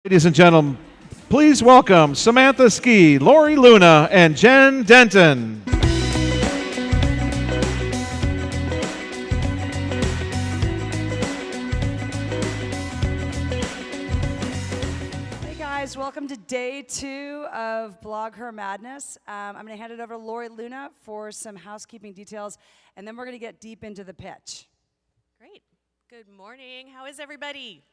Ladies and gentlemen, please welcome Samantha Ski, Lori Luna, and Jen Denton. Hey guys, welcome to day 2 of Blog Her Madness. I'm going to hand it over to Lori Luna for some housekeeping details, and then we're going to get deep into the pitch. Great. Good morning. How is everybody?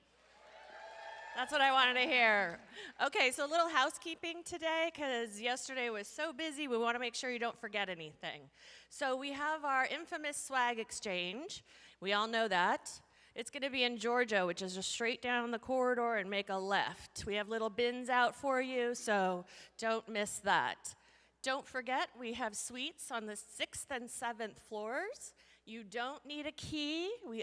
That's what I wanted to hear. Okay, so a little housekeeping today, because yesterday was so busy, we want to make sure you don't forget anything. So we have our infamous swag exchange. We all know that. It's going to be in Georgia, which is just straight down the corridor and make a left. We have little bins out for you, so don't miss that. Don't forget, we have suites on the 6th and 7th floors. You don't need a key. We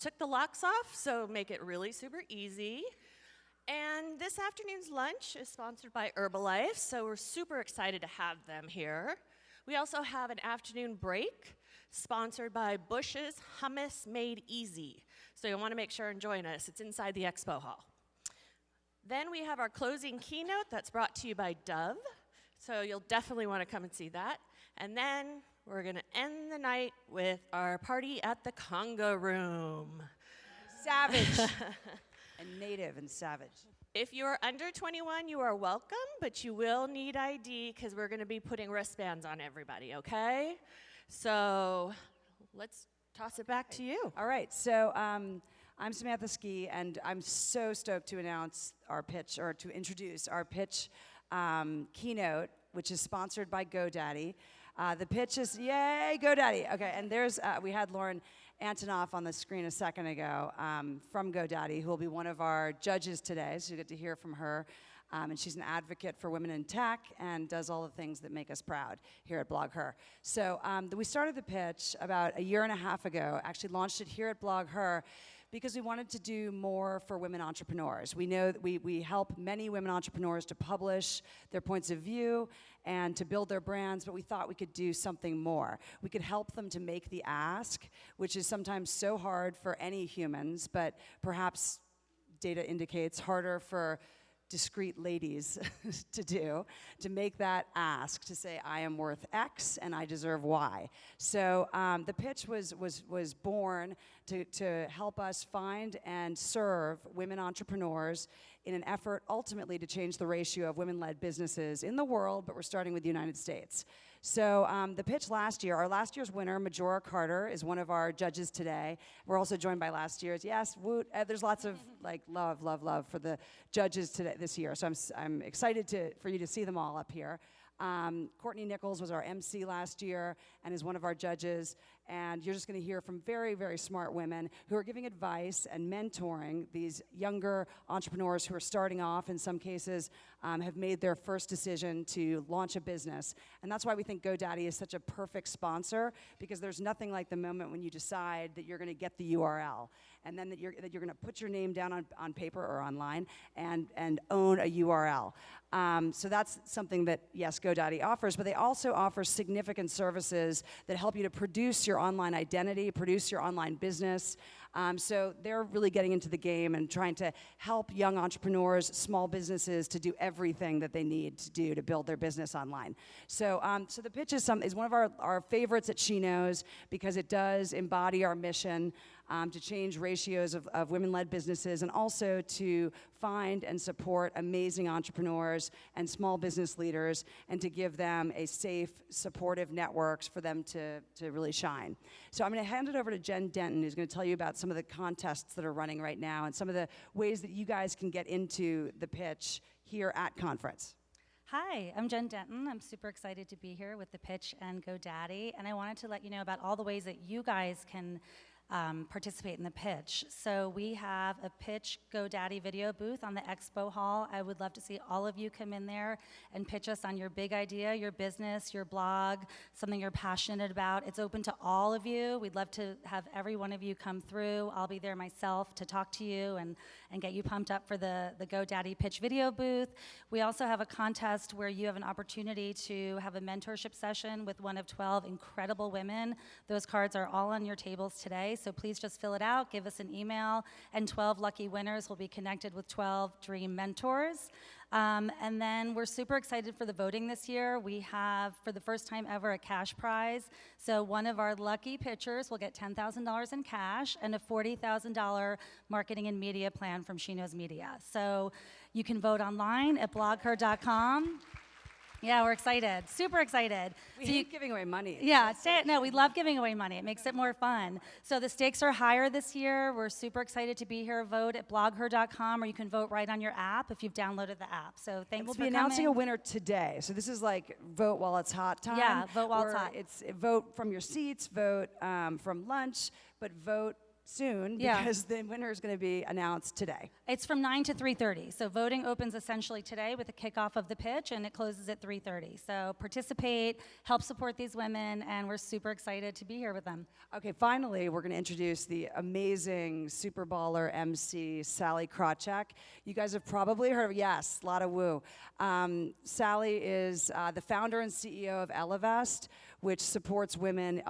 took the locks off, so make it really super easy. And this afternoon's lunch is sponsored by Herbalife, so we're super excited to have them here. We also have an afternoon break sponsored by Bush's Hummus Made Easy. So you'll want to make sure and join us. It's inside the expo hall. Then we have our closing keynote that's brought to you by Dove. So you'll definitely want to come and see that. And then we're going to end the night with our party at the Conga Room. Savage. And native and savage. If you're under 21, you are welcome, but you will need ID because we're going to be putting wristbands on everybody, okay? So let's toss it back to you. All right, so I'm Samantha Ski, and I'm so stoked to announce our pitch, or to introduce our pitch keynote, which is sponsored by GoDaddy. The pitch is, yay, GoDaddy. Okay, and there's, we had Lauren Antonoff on the screen a second ago from GoDaddy, who will be one of our judges today, so you get to hear from her. And she's an advocate for women in tech and does all the things that make us proud here at Blog Her. So we started the pitch about a year and a half ago, actually launched it here at Blog Her, because we wanted to do more for women entrepreneurs. We know that we help many women entrepreneurs to publish their points of view and to build their brands, but we thought we could do something more. We could help them to make the ask, which is sometimes so hard for any humans, but perhaps data indicates harder for discreet ladies to do, to make that ask, to say, I am worth X and I deserve Y. So the pitch was born to help us find and serve women entrepreneurs in an effort ultimately to change the ratio of women-led businesses in the world, but we're starting with the United States. So the pitch last year, our last year's winner, Majora Carter, is one of our judges today. We're also joined by last year's, yes, woot, there's lots of like love for the judges today this year. So I'm excited for you to see them all up here. Courtney Nichols was our MC last year and is one of our judges. And you're just going to hear from very, very smart women who are giving advice and mentoring these younger entrepreneurs who are starting off, in some cases, have made their first decision to launch a business. And that's why we think GoDaddy is such a perfect sponsor, because there's nothing like the moment when you decide that you're going to get the URL, and then that you're going to put your name down on paper or online and own a URL. So that's something that, yes, GoDaddy offers, but they also offer significant services that help you to produce your online identity, produce your online business. So they're really getting into the game and trying to help young entrepreneurs, small businesses, to do everything that they need to do to build their business online. So so the pitch is one of our favorites at SheKnows, because it does embody our mission to change ratios of women-led businesses, and also to find and support amazing entrepreneurs and small business leaders, and to give them a safe, supportive networks for them to really shine. So I'm going to hand it over to Jen Denton, who's going to tell you about some of the contests that are running right now and some of the ways that you guys can get into the pitch here at conference. Hi, I'm Jen Denton. I'm super excited to be here with the pitch and GoDaddy, and I wanted to let you know about all the ways that you guys can participate in the pitch. So we have a pitch GoDaddy video booth on the expo hall. I would love to see all of you come in there and pitch us on your big idea, your business, your blog, something you're passionate about. It's open to all of you. We'd love to have every one of you come through. I'll be there myself to talk to you and get you pumped up for the GoDaddy pitch video booth. We also have a contest where you have an opportunity to have a mentorship session with one of 12 incredible women. Those cards are all on your tables today. so please just fill it out, give us an email, and 12 lucky winners will be connected with 12 dream mentors. And then we're super excited for the voting this year. We have, for the first time ever, a cash prize. So one of our lucky pitchers will get $10,000 in cash and a $40,000 marketing and media plan from SheKnows Media. So you can vote online at blogher.com. Yeah, we're excited, super excited. We hate giving away money. Yeah, no, we love giving away money. It makes it more fun. So the stakes are higher this year. We're super excited to be here. Vote at blogher.com, or you can vote right on your app if you've downloaded the app. So thanks for coming. We'll be announcing a winner today. So this is like vote while it's hot time. Yeah, vote while it's hot. It's vote from your seats, vote from lunch, but vote soon because the winner is going to be announced today. It's from 9 to 3:30. So voting opens essentially today with the kickoff of the pitch, and it closes at 3:30. So participate, help support these women, and we're super excited to be here with them. Okay, finally, we're going to introduce the amazing Super Baller MC, Sally Krawcheck. You guys have probably heard of, yes, a lot of woo. Sally is the founder and CEO of Elevest, which supports women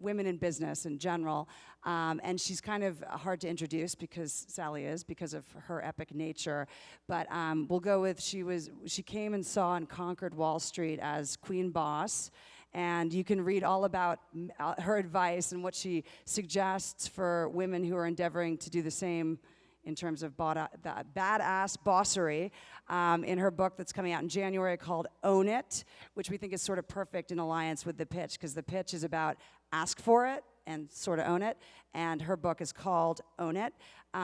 in business in general. And she's kind of hard to introduce because Sally is, because of her epic nature. But we'll go with she came and saw and conquered Wall Street as Queen Boss. And you can read all about her advice and what she suggests for women who are endeavoring to do the same in terms of badass bossery in her book that's coming out in January called Own It, which we think is sort of perfect in alliance with the pitch, because the pitch is about ask for it and sort of own it, and her book is called Own It.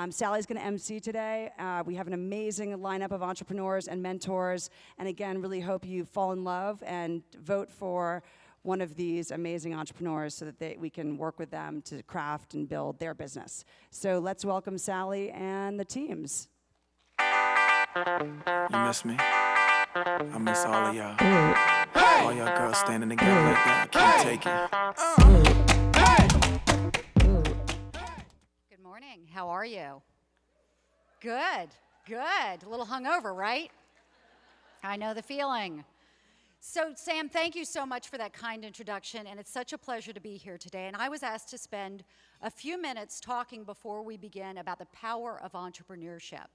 Sally's going to MC today. We have an amazing lineup of entrepreneurs and mentors, and again, really hope you fall in love and vote for one of these amazing entrepreneurs so that we can work with them to craft and build their business. So let's welcome Sally and the teams. You miss me? I miss all of y'all. Hey! All y'all girls standing together like that. Can't take it. Good morning. How are you? Good. A little hungover, right? I know the feeling. So, Sam, thank you so much for that kind introduction, and it's such a pleasure to be here today. And I was asked to spend a few minutes talking before we begin about the power of entrepreneurship.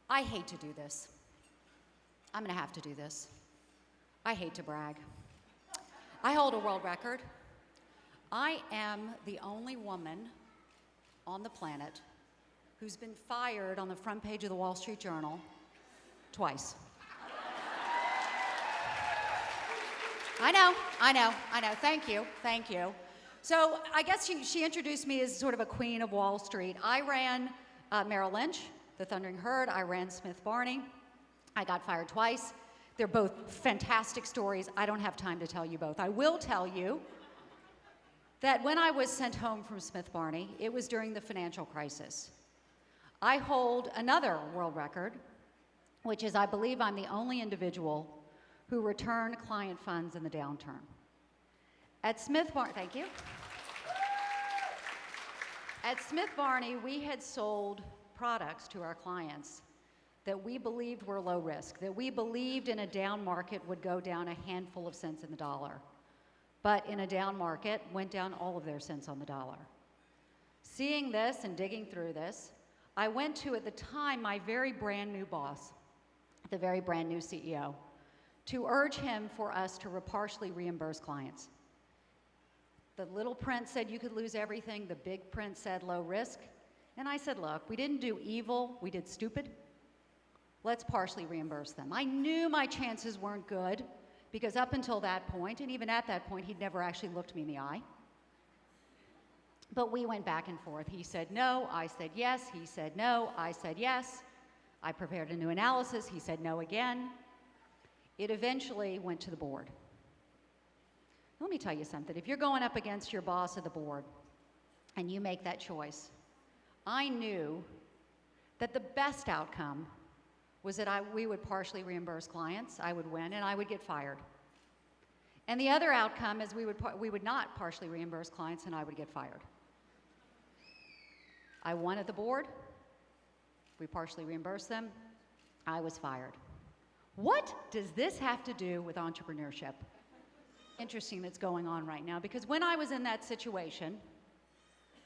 I hate to do this. I'm going to have to do this. I hate to brag. I hold a world record. I am the only woman on the planet who's been fired on the front page of the Wall Street Journal twice. I know. Thank you. So I guess she introduced me as sort of a queen of Wall Street. I ran Merrill Lynch, the Thundering Herd. I ran Smith Barney. I got fired twice. They're both fantastic stories. I don't have time to tell you both. I will tell you that when I was sent home from Smith Barney, it was during the financial crisis. I hold another world record, which is I believe I'm the only individual who returned client funds in the downturn. At Smith Barney, thank you. At Smith Barney, we had sold products to our clients that we believed were low risk, that we believed in a down market would go down a handful of cents in the dollar. But in a down market, went down all of their cents on the dollar. Seeing this and digging through this, I went to, at the time, my very brand new boss, the very brand new CEO, to urge him for us to partially reimburse clients. The little print said you could lose everything. The big print said low risk. And I said, look, we didn't do evil, we did stupid. Let's partially reimburse them. I knew my chances weren't good because up until that point, and even at that point, he'd never actually looked me in the eye. But we went back and forth. He said no, I said yes. He said no, I said yes. I prepared a new analysis. He said no again. It eventually went to the board. Let me tell you something. If you're going up against your boss or the board and you make that choice, I knew that the best outcome was that we would partially reimburse clients, I would win, and I would get fired. And the other outcome is we would not partially reimburse clients and I would get fired. I won at the board, we partially reimbursed them, I was fired. What does this have to do with entrepreneurship? Interesting that's going on right now, because when I was in that situation,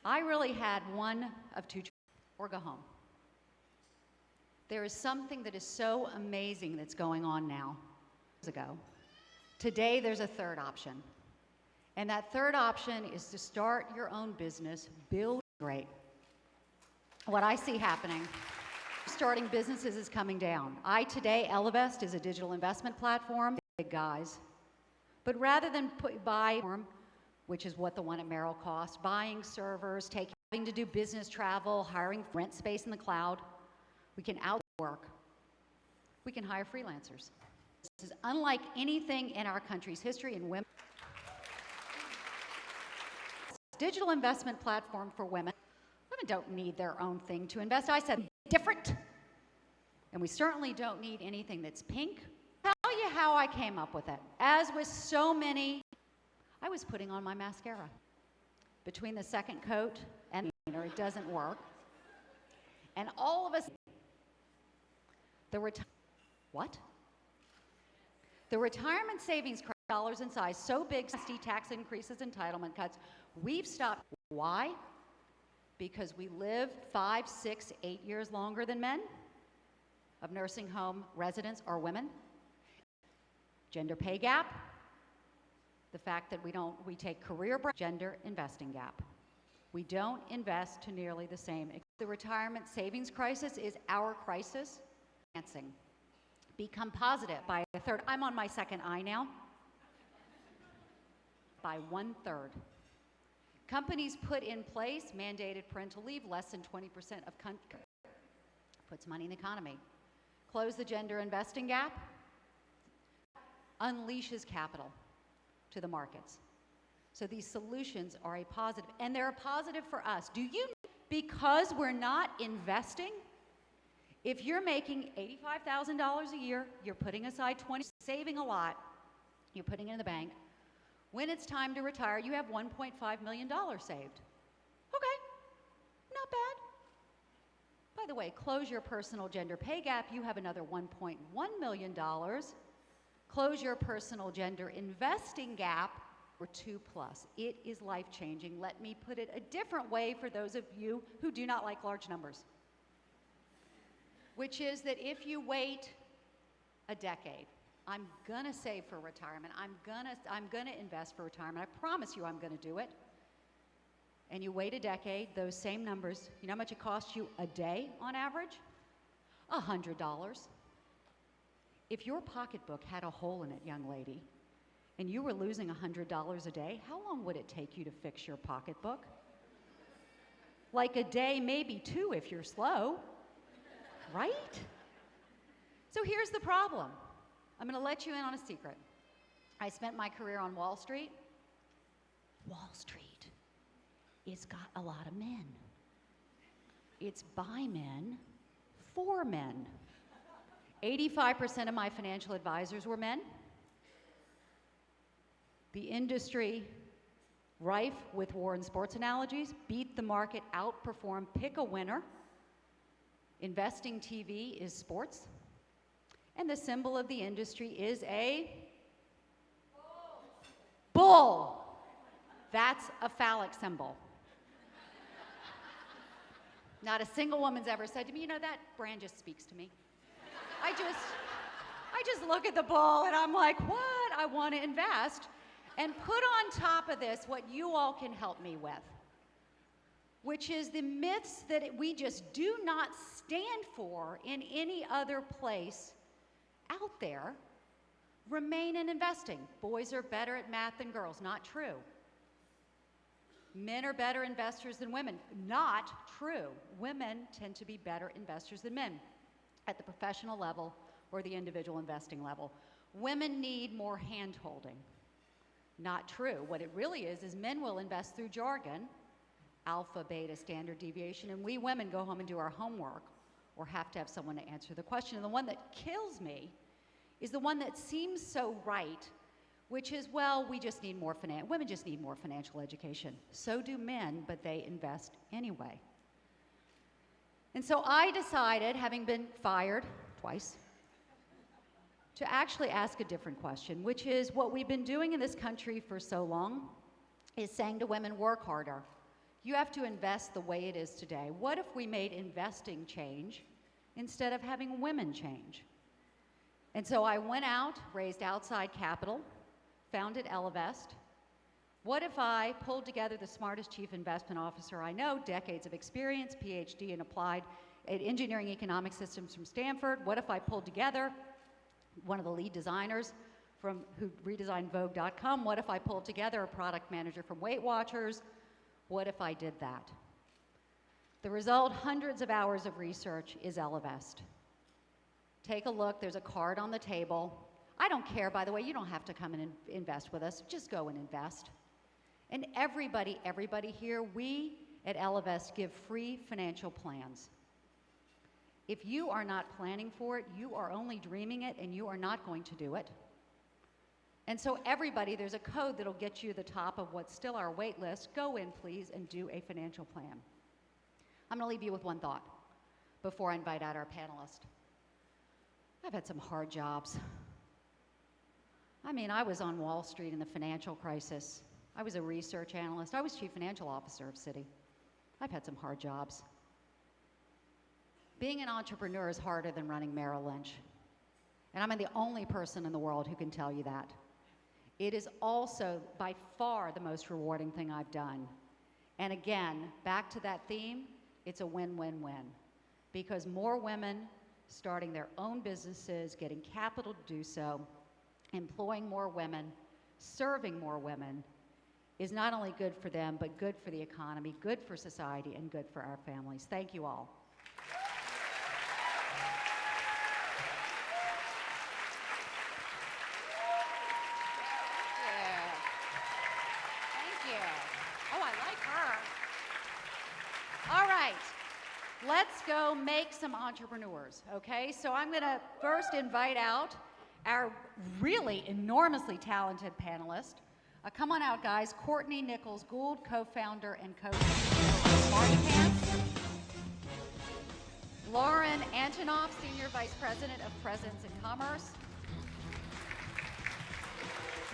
I really had one of two choices, or go home. There is something that is so amazing that's going on now. Ago. Today, there's a third option. And that third option is to start your own business, build great. What I see happening, starting businesses is coming down. Today, Elevest is a digital investment platform, big guys. But rather than buy, which is what the one at Merrill cost, buying servers, having to do business travel, hiring rent space in the cloud, we can outwork. We can hire freelancers. This is unlike anything in our country's history, and women. Digital investment platform for women. Women don't need their own thing to invest. I said different. And we certainly don't need anything that's pink. I'll tell you how I came up with it. As with so many, I was putting on my mascara. Between the second coat and the it doesn't work. And all of us, what? The retirement savings dollars in size, so big, tax increases, entitlement cuts, we've stopped. Why? Because we live 5, 6, 8 years longer than men of nursing home residents or women. Gender pay gap, the fact that we take career break, gender investing gap. We don't invest to nearly the same. The retirement savings crisis is our crisis. Financing. Become positive by a third. I'm on my second eye now. By 1/3. Companies put in place mandated parental leave, less than 20% of country. Puts money in the economy. Close the gender investing gap. Unleashes capital to the markets. So these solutions are a positive, and they're a positive for us. Because we're not investing, if you're making $85,000 a year, you're putting aside saving a lot, you're putting it in the bank. When it's time to retire, you have $1.5 million saved. Okay, not bad. By the way, close your personal gender pay gap, you have another $1.1 million. Close your personal gender investing gap for 2+. It is life-changing. Let me put it a different way for those of you who do not like large numbers. Which is that if you wait a decade, I'm gonna save for retirement, I'm gonna invest for retirement, I promise you I'm gonna do it, and you wait a decade, those same numbers, you know how much it costs you a day on average? $100. If your pocketbook had a hole in it, young lady, and you were losing $100 a day, how long would it take you to fix your pocketbook? Like a day, maybe 2 if you're slow. Right? So here's the problem. I'm going to let you in on a secret. I spent my career on Wall Street. Wall Street, it's got a lot of men. It's by men, for men. 85% of my financial advisors were men. The industry, rife with war and sports analogies, beat the market, outperform, pick a winner. Investing TV is sports, and the symbol of the industry is a bull. That's a phallic symbol. Not a single woman's ever said to me, you know, that brand just speaks to me. I just look at the bull and I'm like, what? I want to invest and put on top of this what you all can help me with, which is the myths that we just do not stand for in any other place out there remain in investing. Boys are better at math than girls. Not true. Men are better investors than women. Not true. Women tend to be better investors than men at the professional level or the individual investing level. Women need more hand-holding. Not true. What it really is men will invest through jargon, alpha, beta, standard deviation, and we women go home and do our homework or have to have someone to answer the question. And the one that kills me is the one that seems so right, which is, well, we just need more women just need more financial education. So do men, but they invest anyway. And so I decided, having been fired twice, to actually ask a different question, which is what we've been doing in this country for so long is saying to women, work harder. You have to invest the way it is today. What if we made investing change instead of having women change? And so I went out, raised outside capital, founded Elevest. What if I pulled together the smartest chief investment officer I know, decades of experience, PhD in applied engineering economic systems from Stanford? What if I pulled together one of the lead designers who redesigned Vogue.com? What if I pulled together a product manager from Weight Watchers? What if I did that? The result, hundreds of hours of research, is Elevest. Take a look, there's a card on the table. I don't care, by the way, you don't have to come and invest with us, just go and invest. And everybody here, we at Elevest give free financial plans. If you are not planning for it, you are only dreaming it and you are not going to do it. And so everybody, there's a code that'll get you to the top of what's still our wait list. Go in, please, and do a financial plan. I'm gonna leave you with one thought before I invite out our panelist. I've had some hard jobs. I mean, I was on Wall Street in the financial crisis. I was a research analyst. I was chief financial officer of Citi. I've had some hard jobs. Being an entrepreneur is harder than running Merrill Lynch. And I'm the only person in the world who can tell you that. It is also by far the most rewarding thing I've done. And again, back to that theme, it's a win-win-win. Because more women starting their own businesses, getting capital to do so, employing more women, serving more women, is not only good for them, but good for the economy, good for society, and good for our families. Thank you all. Let's go make some entrepreneurs, okay? So I'm gonna first invite out our really enormously talented panelist. Come on out, guys. Courtney Nichols Gould, co-founder and co-CEO of Smarty Pants. Lauren Antonoff, Senior Vice President of Presence and Commerce.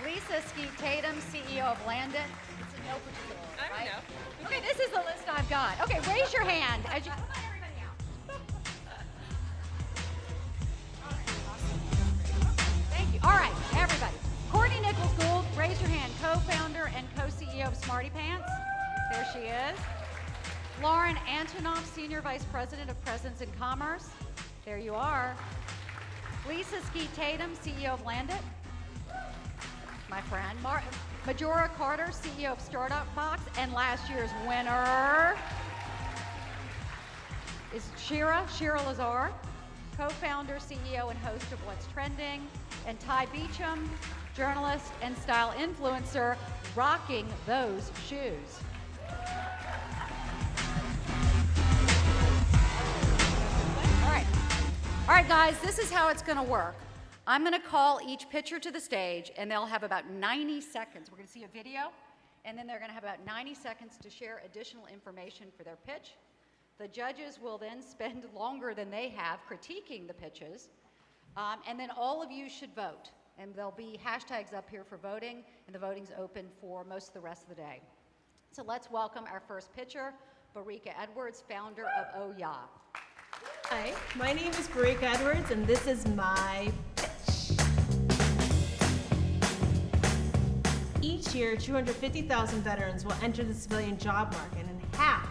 Lisa Skeet Tatum, CEO of Landit. It's in no particular order, right? I don't know. Okay, this is the list I've got. Okay, raise your hand as you come on, everybody out. Thank you. All right, everybody. Courtney Nichols Gould, raise your hand. Co-founder and co-CEO of Smarty Pants. There she is. Lauren Antonoff, Senior Vice President of Presence and Commerce. There you are. Lisa Skeet Tatum, CEO of Landit. My friend. Majora Carter, CEO of Startup Box, and last year's winner is Shira Lazar, co-founder, CEO, and host of What's Trending, and Ty Beecham, journalist and style influencer, rocking those shoes. All right, guys, this is how it's gonna work. I'm gonna call each pitcher to the stage, and they'll have about 90 seconds. We're gonna see a video, and then they're gonna have about 90 seconds to share additional information for their pitch. The judges will then spend longer than they have critiquing the pitches, and then all of you should vote. And there'll be hashtags up here for voting, and the voting's open for most of the rest of the day. So let's welcome our first pitcher, Barika Edwards, founder of Oh Yeah. Hi, my name is Barika Edwards, and this is my pitch. Each year, 250,000 veterans will enter the civilian job market, and half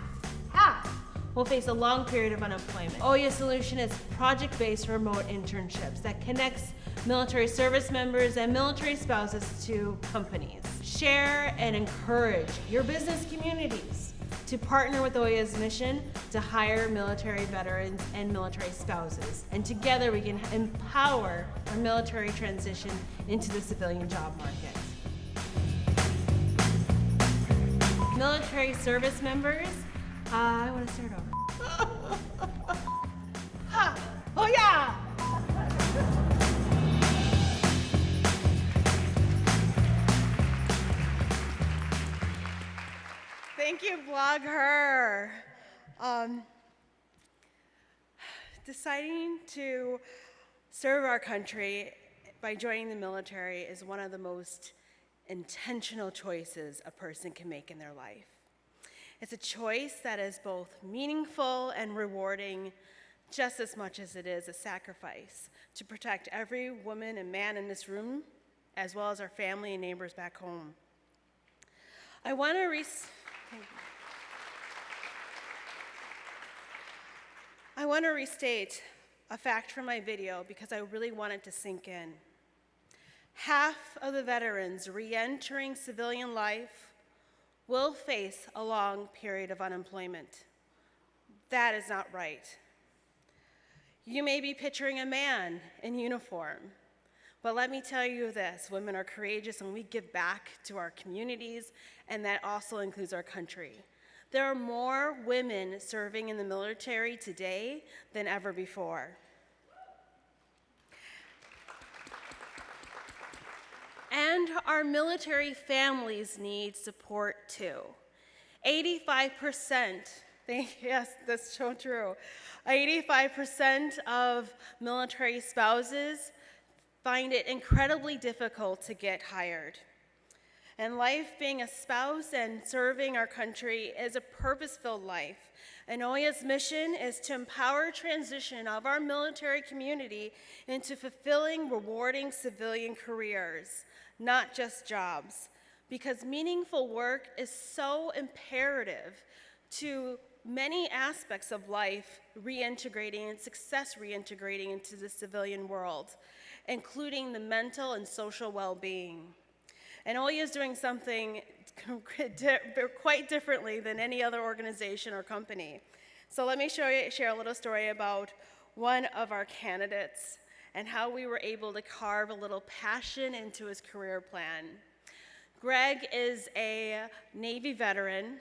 will face a long period of unemployment. OYA's solution is project-based remote internships that connects military service members and military spouses to companies. Share and encourage your business communities to partner with OYA's mission to hire military veterans and military spouses. And together we can empower our military transition into the civilian job market. Military service members, I want to start over. Oh yeah! Thank you, Blog Her. Deciding to serve our country by joining the military is one of the most intentional choices a person can make in their life. It's a choice that is both meaningful and rewarding, just as much as it is a sacrifice to protect every woman and man in this room, as well as our family and neighbors back home. I want to restate a fact from my video because I really want it to sink in. Half of the veterans re-entering civilian life will face a long period of unemployment. That is not right. You may be picturing a man in uniform, but let me tell you this, women are courageous and we give back to our communities, and that also includes our country. There are more women serving in the military today than ever before. And our military families need support too. 85%, yes, that's so true. 85% of military spouses find it incredibly difficult to get hired. And life being a spouse and serving our country is a purpose-filled life. And OYA's mission is to empower transition of our military community into fulfilling, rewarding civilian careers, not just jobs. Because meaningful work is so imperative to many aspects of life reintegrating and success reintegrating into the civilian world, including the mental and social well-being. And OYA is doing something quite differently than any other organization or company. So let me share a little story about one of our candidates and how we were able to carve a little passion into his career plan. Greg is a Navy veteran,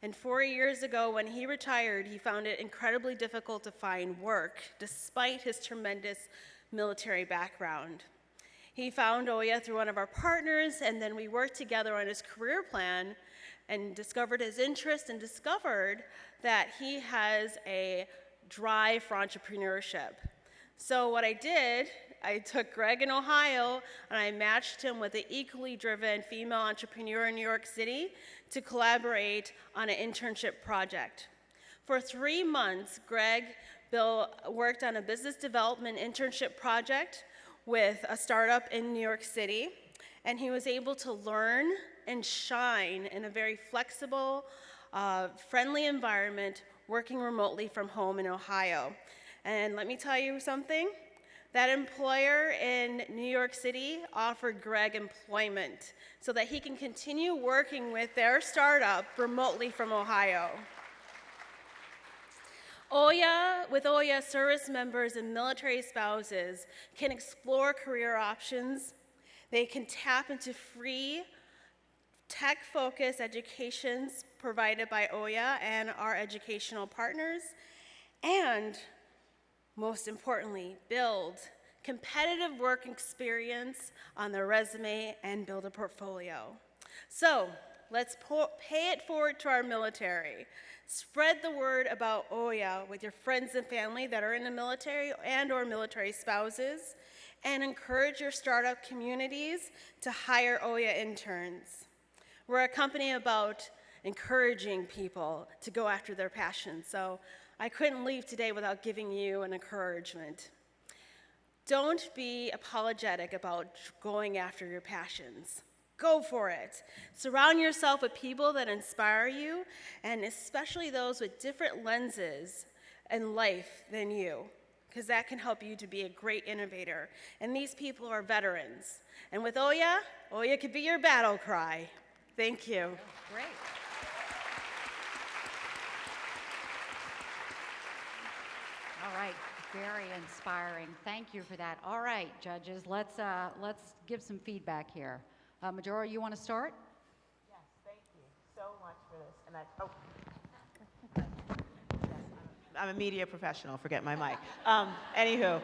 and 4 years ago when he retired, he found it incredibly difficult to find work despite his tremendous military background. He found OYA through one of our partners, and then we worked together on his career plan and discovered his interest and discovered that he has a drive for entrepreneurship. So what I did, I took Greg in Ohio and I matched him with an equally driven female entrepreneur in New York City to collaborate on an internship project. For 3 months, Greg worked on a business development internship project with a startup in New York City, and he was able to learn and shine in a very flexible, friendly environment, working remotely from home in Ohio. And let me tell you something, that employer in New York City offered Greg employment so that he can continue working with their startup remotely from Ohio. With OYA, service members and military spouses can explore career options. They can tap into free tech-focused educations provided by OYA and our educational partners, and most importantly, build competitive work experience on their resume and build a portfolio. So let's pay it forward to our military. Spread the word about OYA with your friends and family that are in the military and/or military spouses, and encourage your startup communities to hire OYA interns. We're a company about encouraging people to go after their passions, so I couldn't leave today without giving you an encouragement. Don't be apologetic about going after your passions. Go for it. Surround yourself with people that inspire you, and especially those with different lenses in life than you, because that can help you to be a great innovator. And these people are veterans. And with OYA, OYA could be your battle cry. Thank you. Great. All right, very inspiring. Thank you for that. All right, judges, let's give some feedback here. Majora, you want to start? Yes, thank you so much for this. And I'm a media professional. Forget my mic. Anywho,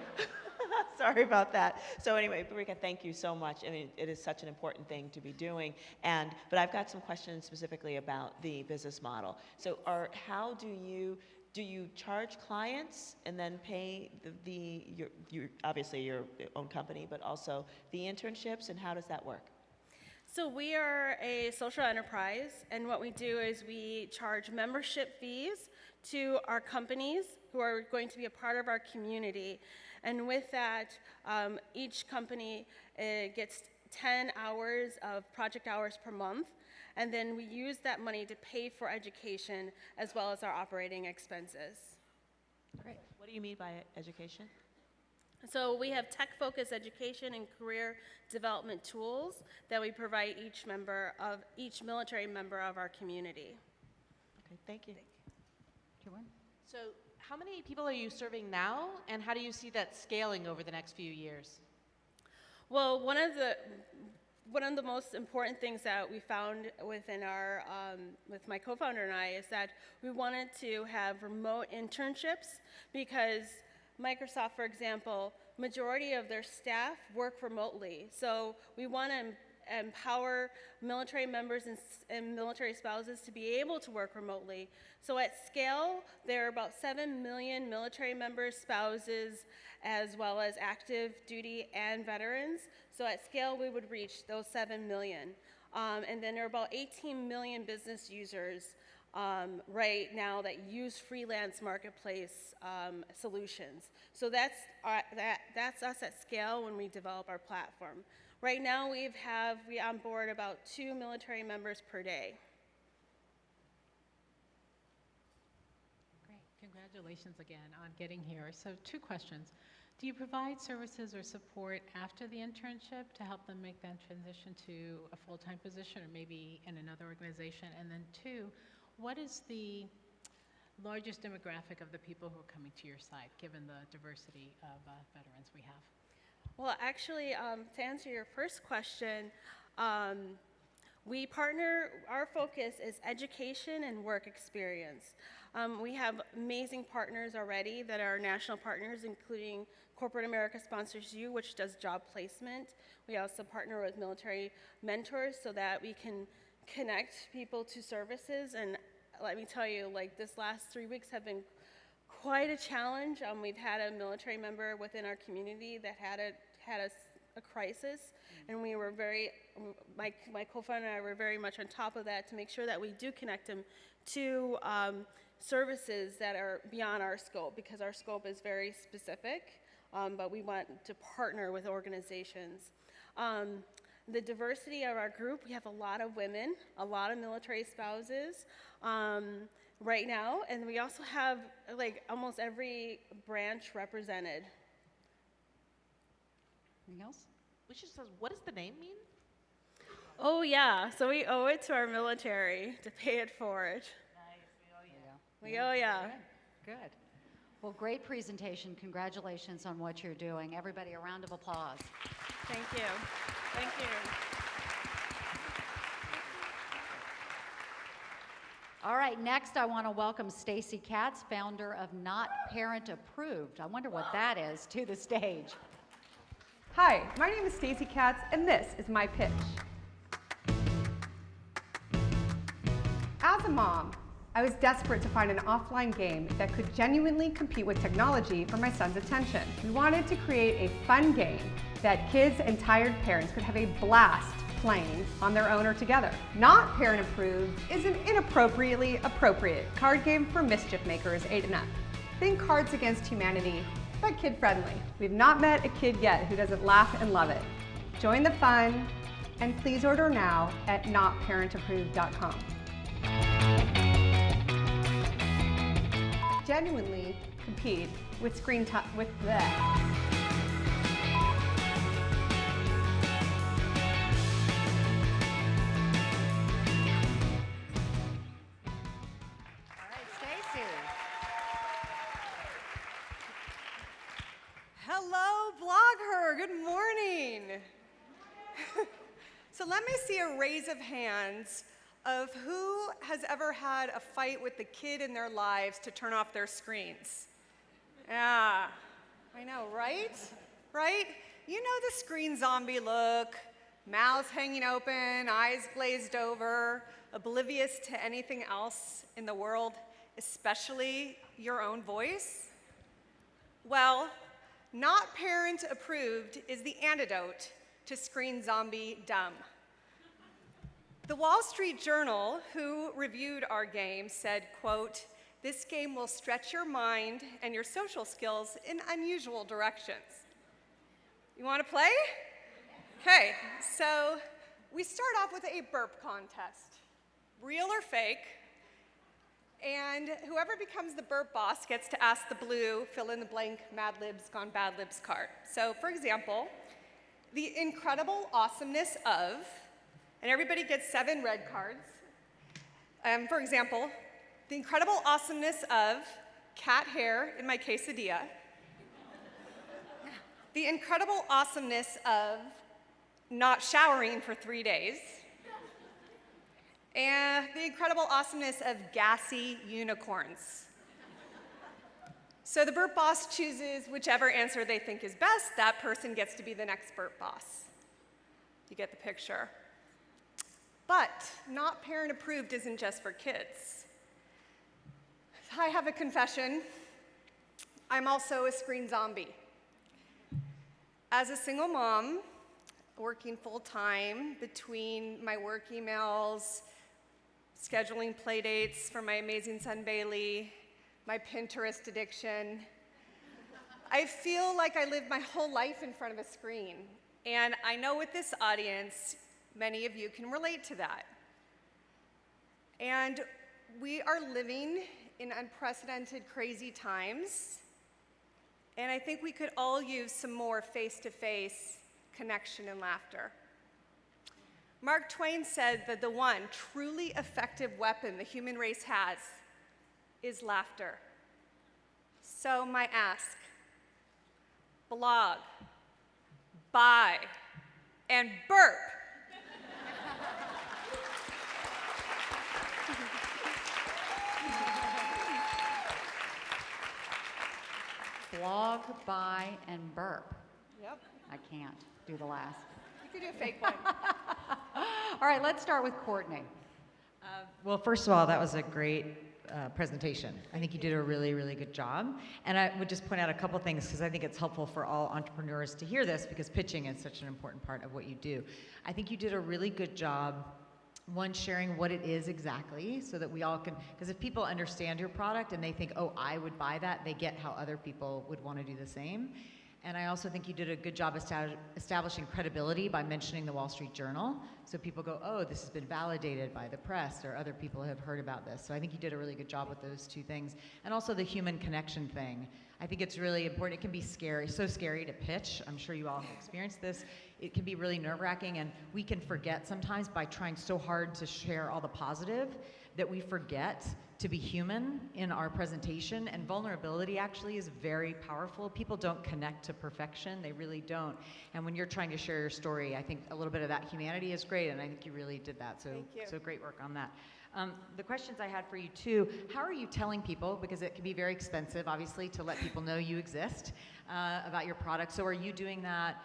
sorry about that. So anyway, Barika, thank you so much. I mean, it is such an important thing to be doing. But I've got some questions specifically about the business model. So, how do you charge clients and then pay obviously your own company, but also the internships, and how does that work? So we are a social enterprise, and what we do is we charge membership fees to our companies who are going to be a part of our community. And with that, each company gets 10 hours of project hours per month, and then we use that money to pay for education as well as our operating expenses. Great. What do you mean by education? So we have tech-focused education and career development tools that we provide each military member of our community. Okay, thank you. So how many people are you serving now, and how do you see that scaling over the next few years? Well, one of the most important things that we found within our, with my co-founder and I, is that we wanted to have remote internships because Microsoft, for example, majority of their staff work remotely. So we want to empower military members and military spouses to be able to work remotely. So at scale, there are about 7 million military members, spouses, as well as active duty and veterans. So at scale, we would reach those 7 million. And then there are about 18 million business users right now that use freelance marketplace solutions. So that's us at scale when we develop our platform. Right now we onboard about 2 military members per day. Great, congratulations again on getting here. So 2 questions. Do you provide services or support after the internship to help them make that transition to a full-time position or maybe in another organization? And then 2, what is the largest demographic of the people who are coming to your site, given the diversity of veterans we have? Well, actually, to answer your first question, our focus is education and work experience. We have amazing partners already that are national partners, including Corporate America Sponsors You, which does job placement. We also partner with military mentors so that we can connect people to services. And let me tell you, like, this last 3 weeks have been quite a challenge. We've had a military member within our community that had a crisis, and we were my co-founder and I were very much on top of that to make sure that we do connect them to services that are beyond our scope, because our scope is very specific, but we want to partner with organizations. The diversity of our group, we have a lot of women, a lot of military spouses right now, and we also have like almost every branch represented. Anything else? Which just says, what does the name mean? Oh yeah, so we owe it to our military to pay it forward. Yeah. We owe ya. Good. Well, great presentation. Congratulations on what you're doing. Everybody, a round of applause. Thank you. Thank you. All right, next I want to welcome Stacy Katz, founder of Not Parent Approved. I wonder what that is, to the stage. Hi, my name is Stacy Katz, and this is my pitch. As a mom, I was desperate to find an offline game that could genuinely compete with technology for my son's attention. We wanted to create a fun game that kids and tired parents could have a blast playing on their own or together. Not Parent Approved is an inappropriately appropriate card game for mischief makers 8 and up. Think Cards Against Humanity, but kid-friendly. We've not met a kid yet who doesn't laugh and love it. Join the fun, and please order now at notparentapproved.com. Genuinely compete with screen time with that. Hello, Blogger. Good morning. So let me see a raise of hands of who has ever had a fight with the kid in their lives to turn off their screens. Yeah, I know, right? Right? You know the screen zombie look, mouths hanging open, eyes glazed over, oblivious to anything else in the world, especially your own voice? Well, Not Parent Approved is the antidote to screen zombie dumb. The Wall Street Journal, who reviewed our game, said, quote, "This game will stretch your mind and your social skills in unusual directions." You want to play? Okay, so we start off with a burp contest, real or fake, and whoever becomes the burp boss gets to ask the blue fill-in-the-blank Mad Libs Gone Bad Libs card. So, for example, the incredible awesomeness of, and everybody gets 7 red cards. For example, the incredible awesomeness of cat hair in my quesadilla. The incredible awesomeness of not showering for 3 days. And the incredible awesomeness of gassy unicorns. So the burp boss chooses whichever answer they think is best. That person gets to be the next burp boss. You get the picture. But not parent approved isn't just for kids. I have a confession. I'm also a screen zombie. As a single mom, working full-time between my work emails, scheduling play dates for my amazing son Bailey, my Pinterest addiction, I feel like I live my whole life in front of a screen. And I know with this audience, many of you can relate to that. And we are living in unprecedented, crazy times. And I think we could all use some more face-to-face connection and laughter. Mark Twain said that the one truly effective weapon the human race has is laughter. So my ask, blog, buy, and burp. Blog, buy, and burp. Yep. I can't do the last. You could do a fake one. All right, let's start with Courtney. Well, first of all, that was a great presentation. I think you did a really, really good job. And I would just point out a couple things because I think it's helpful for all entrepreneurs to hear this because pitching is such an important part of what you do. I think you did a really good job, one, sharing what it is exactly so that we all can, because if people understand your product and they think, oh, I would buy that, they get how other people would want to do the same. And I also think you did a good job establishing credibility by mentioning the Wall Street Journal. So people go, oh, this has been validated by the press or other people have heard about this. So I think you did a really good job with those two things. And also the human connection thing. I think it's really important. It can be scary, so scary to pitch. I'm sure you all have experienced this. It can be really nerve-wracking, and we can forget sometimes by trying so hard to share all the positive that we forget to be human in our presentation, and vulnerability actually is very powerful. People don't connect to perfection, they really don't. And when you're trying to share your story, I think a little bit of that humanity is great, and I think you really did that, so, so great work on that. The questions I had for you too, how are you telling people, because it can be very expensive obviously to let people know you exist, about your product, so are you doing that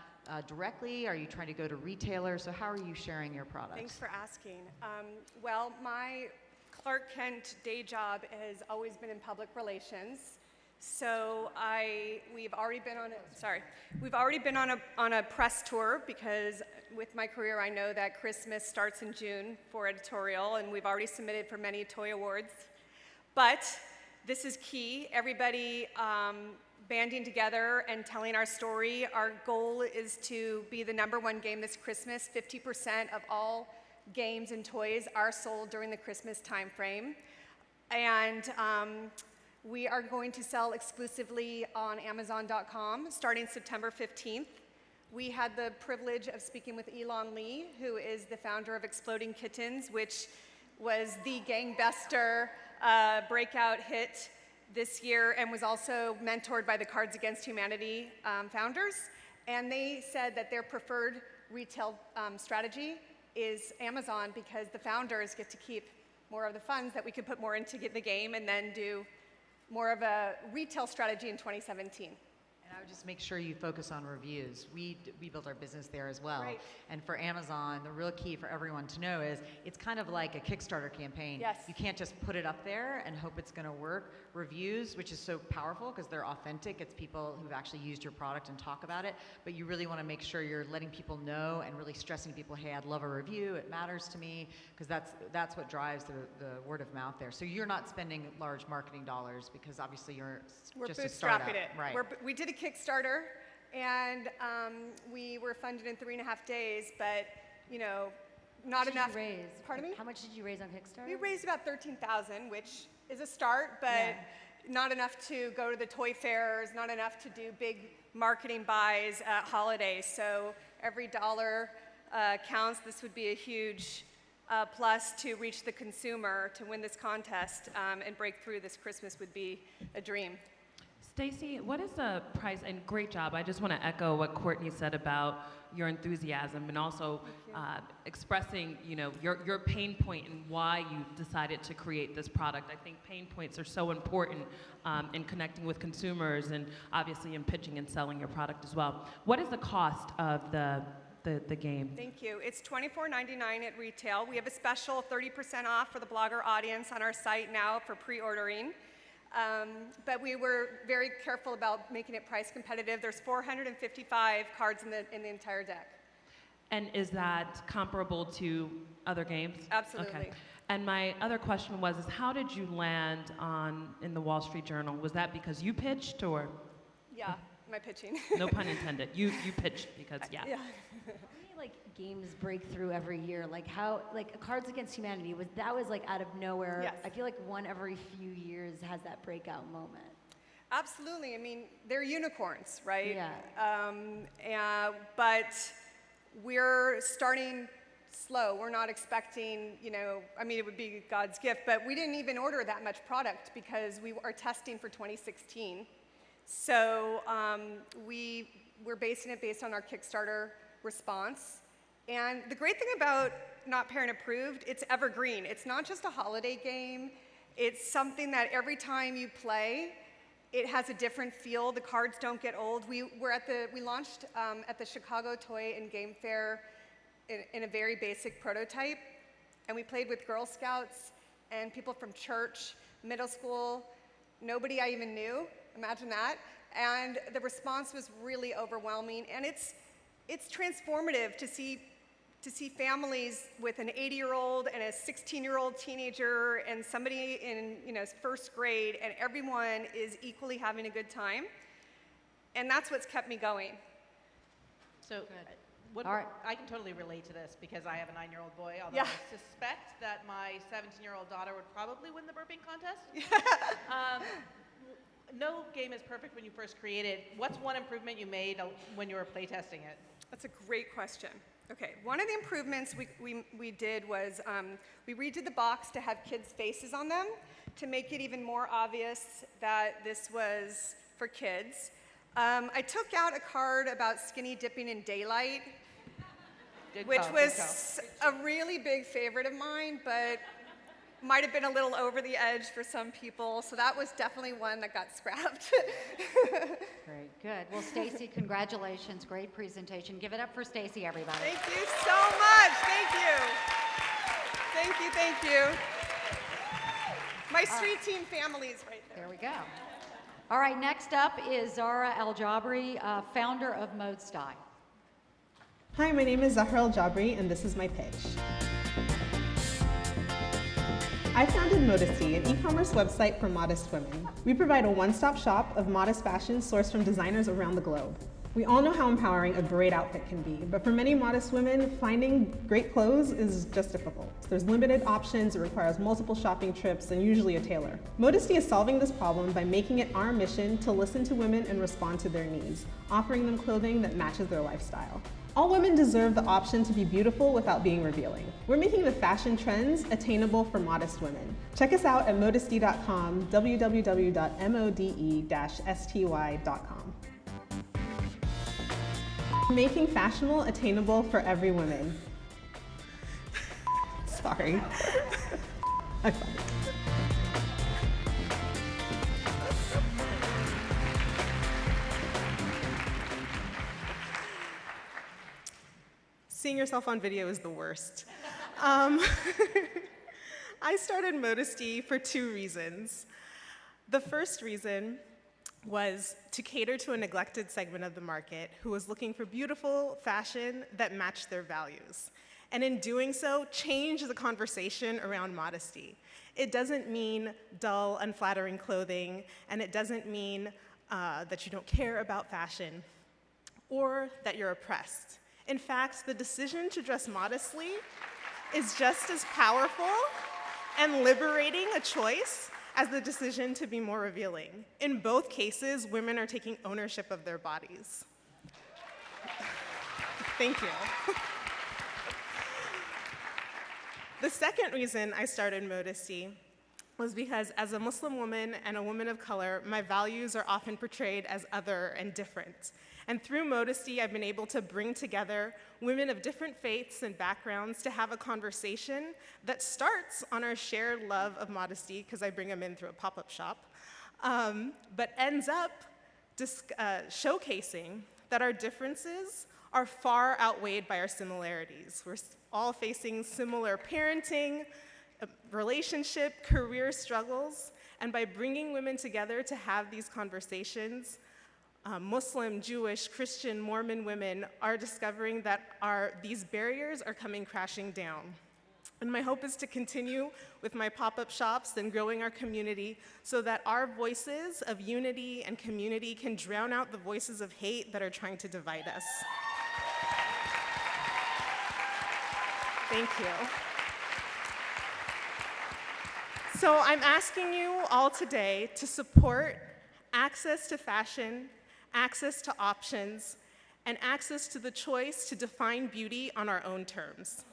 directly? Are you trying to go to retailers? So how are you sharing your products? Thanks for asking. Well, my Clark Kent day job has always been in public relations. So we've already been on a press tour because with my career I know that Christmas starts in June for editorial, and we've already submitted for many toy awards. But this is key. Everybody banding together and telling our story. Our goal is to be the #1 game this Christmas. 50% of all games and toys are sold during the Christmas time frame. And we are going to sell exclusively on Amazon.com starting September 15th. We had the privilege of speaking with Elon Lee, who is the founder of Exploding Kittens, which was the gangbuster breakout hit this year and was also mentored by the Cards Against Humanity founders. And they said that their preferred retail strategy is Amazon because the founders get to keep more of the funds that we could put more into the game and then do more of a retail strategy in 2017. And I would just make sure you focus on reviews. We built our business there as well. Right. And for Amazon, the real key for everyone to know is it's kind of like a Kickstarter campaign. Yes. You can't just put it up there and hope it's going to work. Reviews, which is so powerful because they're authentic. It's people who've actually used your product and talk about it. But you really want to make sure you're letting people know and really stressing to people, hey, I'd love a review. It matters to me, because that's what drives the word of mouth there. So you're not spending large marketing dollars because obviously We're just a startup. bootstrapping it. Right. We did a Kickstarter, and we were funded in 3.5 days, but not enough. Did you raise? Pardon me? How much did you raise on Kickstarter? We raised about $13,000, which is a start, but not enough to go to the toy fairs, not enough to do big marketing buys at holidays. So every dollar counts. This would be a huge plus to reach the consumer. To win this contest and break through this Christmas would be a dream. Stacy, what is the price? And great job. I just want to echo what Courtney said about your enthusiasm and also expressing, your pain point and why you decided to create this product. I think pain points are so important in connecting with consumers and obviously in pitching and selling your product as well. What is the cost of the game? Thank you. It's $24.99 at retail. We have a special 30% off for the blogger audience on our site now for pre-ordering. But we were very careful about making it price competitive. There's 455 cards in the entire deck. And is that comparable to other games? Absolutely. Okay. And my other question was, how did you land in the Wall Street Journal? Was that because you pitched, or? Yeah, my pitching. No pun intended. You pitched because, yeah. Yeah. Games break through every year, Cards Against Humanity was out of nowhere. Yes. I feel like one every few years has that breakout moment. Absolutely. I mean, they're unicorns, right? Yeah. But we're starting slow. We're not expecting, it would be God's gift, but we didn't even order that much product because we are testing for 2016. So we're basing it based on our Kickstarter response. And the great thing about Not Parent Approved, it's evergreen. It's not just a holiday game. It's something that every time you play, it has a different feel. The cards don't get old. We launched at the Chicago Toy and Game Fair in a very basic prototype, and we played with Girl Scouts and people from church, middle school, nobody I even knew. Imagine that. And the response was really overwhelming, and it's transformative to see families with an 80-year-old and a 16-year-old teenager and somebody in first grade, and everyone is equally having a good time. And that's what's kept me going. So I can totally relate to this because I have a 9-year-old boy, although Yeah. I suspect that my 17-year-old daughter would probably win the burping contest. No game is perfect when you first create it. What's one improvement you made when you were playtesting it? That's a great question. Okay, one of the improvements we did was we redid the box to have kids' faces on them to make it even more obvious that this was for kids. I took out a card about skinny dipping in daylight, which was a really big favorite of mine, but might have been a little over the edge for some people, so that was definitely one that got scrapped. Great, good. Well, Stacy, congratulations. Great presentation. Give it up for Stacy, everybody. Thank you so much. Thank you. Thank you, thank you. My street team family is right there. There we go. All right, next up is Zahra El-Jabri, founder of ModeSty. Hi, my name is Zahra El-Jabri, and this is my pitch. I founded Modesty, an e-commerce website for modest women. We provide a one-stop shop of modest fashion sourced from designers around the globe. We all know how empowering a great outfit can be, but for many modest women, finding great clothes is just difficult. There's limited options, it requires multiple shopping trips, and usually a tailor. Modesty is solving this problem by making it our mission to listen to women and respond to their needs, offering them clothing that matches their lifestyle. All women deserve the option to be beautiful without being revealing. We're making the fashion trends attainable for modest women. Check us out at modesty.com, www.mode-sty.com. Making fashionable attainable for every woman. Sorry. I thought. Seeing yourself on video is the worst. I started Modesty for 2 reasons. The first reason was to cater to a neglected segment of the market who was looking for beautiful fashion that matched their values. And in doing so, change the conversation around modesty. It doesn't mean dull, unflattering clothing, and it doesn't mean that you don't care about fashion or that you're oppressed. In fact, the decision to dress modestly is just as powerful and liberating a choice as the decision to be more revealing. In both cases, women are taking ownership of their bodies. Thank you. The second reason I started Modesty was because as a Muslim woman and a woman of color, my values are often portrayed as other and different. And through Modesty, I've been able to bring together women of different faiths and backgrounds to have a conversation that starts on our shared love of modesty, because I bring them in through a pop-up shop, but ends up showcasing that our differences are far outweighed by our similarities. We're all facing similar parenting, relationship, career struggles, and by bringing women together to have these conversations, Muslim, Jewish, Christian, Mormon women are discovering that these barriers are coming crashing down. And my hope is to continue with my pop-up shops and growing our community so that our voices of unity and community can drown out the voices of hate that are trying to divide us. Thank you. So I'm asking you all today to support access to fashion, access to options, and access to the choice to define beauty on our own terms.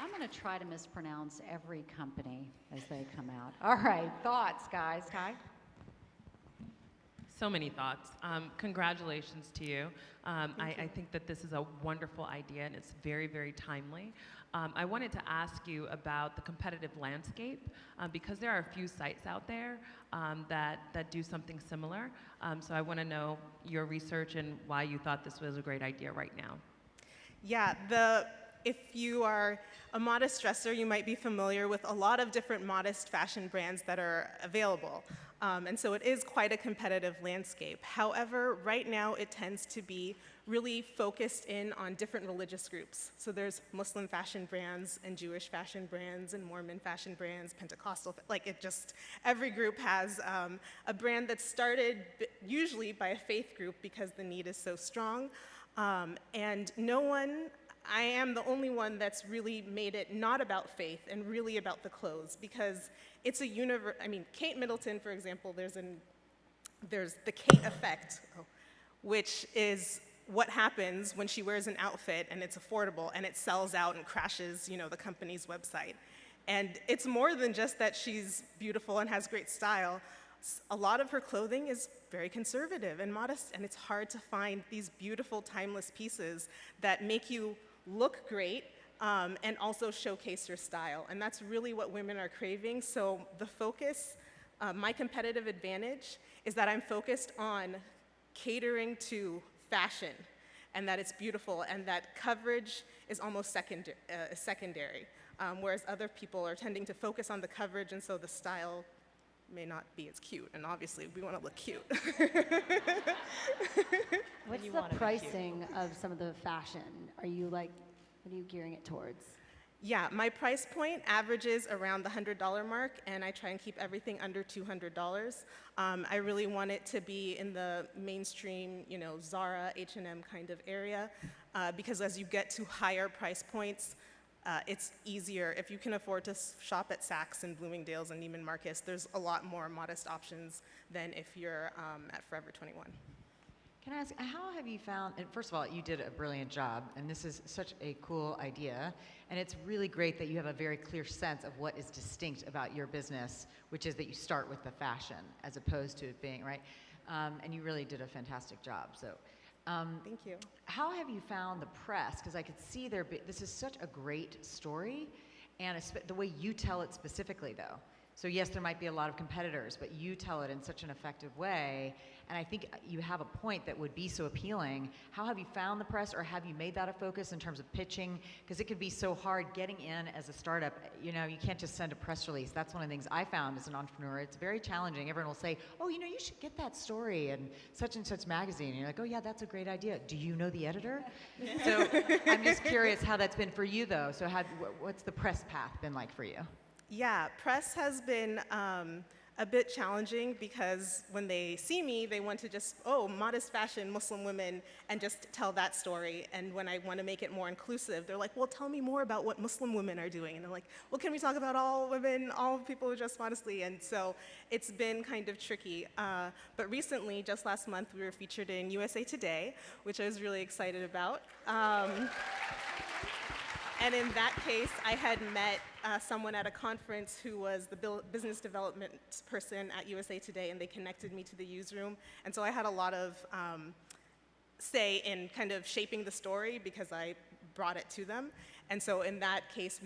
I'm going to try to mispronounce every company as they come out. All right, thoughts, guys. Kai? So many thoughts. Congratulations to you. I think that this is a wonderful idea and it's very, very timely. I wanted to ask you about the competitive landscape because there are a few sites out there that do something similar. So I want to know your research and why you thought this was a great idea right now. Yeah, if you are a modest dresser, you might be familiar with a lot of different modest fashion brands that are available. And so it is quite a competitive landscape. However, right now it tends to be really focused in on different religious groups. So there's Muslim fashion brands and Jewish fashion brands and Mormon fashion brands, Pentecostal, every group has a brand that's started usually by a faith group because the need is so strong. And I am the only one that's really made it not about faith and really about the clothes because it's a Kate Middleton, for example, there's the Kate effect, which is what happens when she wears an outfit and it's affordable and it sells out and crashes, the company's website. And it's more than just that she's beautiful and has great style. A lot of her clothing is very conservative and modest, and it's hard to find these beautiful, timeless pieces that make you look great and also showcase your style. And that's really what women are craving. So the focus, my competitive advantage is that I'm focused on catering to fashion and that it's beautiful and that coverage is almost secondary, whereas other people are tending to focus on the coverage and so the style may not be as cute, and obviously we want to look cute. What's the pricing of some of the fashion? What are you gearing it towards? Yeah, my price point averages around the $100 mark, and I try and keep everything under $200. I really want it to be in the mainstream, Zara, H&M kind of area, because as you get to higher price points, it's easier. If you can afford to shop at Saks and Bloomingdale's and Neiman Marcus, there's a lot more modest options than if you're at Forever 21. Can I ask, how have you found, and first of all, you did a brilliant job, and this is such a cool idea, and it's really great that you have a very clear sense of what is distinct about your business, which is that you start with the fashion as opposed to it being, right? And you really did a fantastic job. So, thank you. How have you found the press? Because I could see this is such a great story, and the way you tell it specifically, though. So yes, there might be a lot of competitors, but you tell it in such an effective way, And I think you have a point that would be so appealing. How have you found the press, or have you made that a focus in terms of pitching? Because it could be so hard getting in as a startup. You know, you can't just send a press release. That's one of the things I found as an entrepreneur. It's very challenging. Everyone will say, oh, you know, you should get that story in such and such magazine. And you're like, oh yeah, that's a great idea. Do you know the editor? So I'm just curious how that's been for you, though. So what's the press path been like for you? Yeah, press has been a bit challenging because when they see me, they want to just, oh, modest fashion, Muslim women, and just tell that story. And when I want to make it more inclusive, they're like, well, tell me more about what Muslim women are doing. And I'm like, well, can we talk about all women, all people who dress modestly? And so it's been kind of tricky. But recently, just last month, we were featured in USA Today, which I was really excited about. And in that case, I had met someone at a conference who was the business development person at USA Today, and they connected me to the newsroom. And so I had a lot of say in kind of shaping the story because I brought it to them. And so in that case,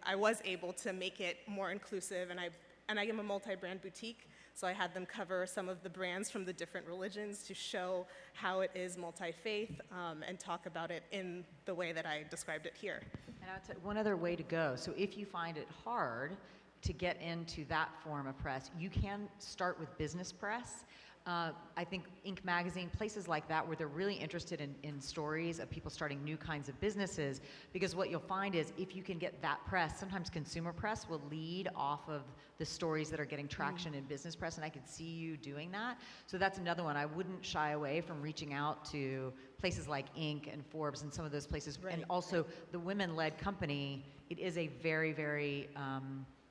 I was able to make it more inclusive, and I am a multi-brand boutique. So I had them cover some of the brands from the different religions to show how it is multi-faith and talk about it in the way that I described it here. And I would say one other way to go. So if you find it hard to get into that form of press, you can start with business press. I think Inc. magazine, places like that where they're really interested in stories of people starting new kinds of businesses, because what you'll find is if you can get that press, sometimes consumer press will lead off of the stories that are getting traction in business press, and I could see you doing that. So that's another one. I wouldn't shy away from reaching out to places like Inc. and Forbes and some of those places. Right. And also the women-led company, it is a very, very,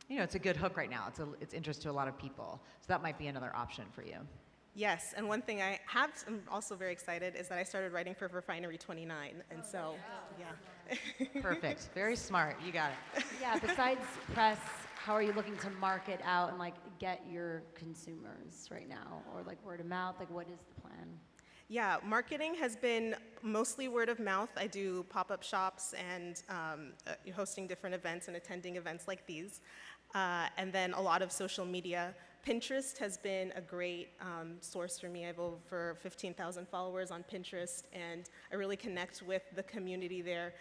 you know, it's a good hook right now. It's interest to a lot of people. So that might be another option for you. Yes, and one thing I'm also very excited is that I started writing for Refinery 29, and so, yeah. Perfect, very smart, you got it. Yeah, besides press, how are you looking to market out and like get your consumers right now? Or like word of mouth, like what is the plan? Yeah, marketing has been mostly word of mouth. I do pop-up shops and hosting different events and attending events like these. And then a lot of social media. Pinterest has been a great source for me. I have over 15,000 followers on Pinterest, and I really connect with the community there.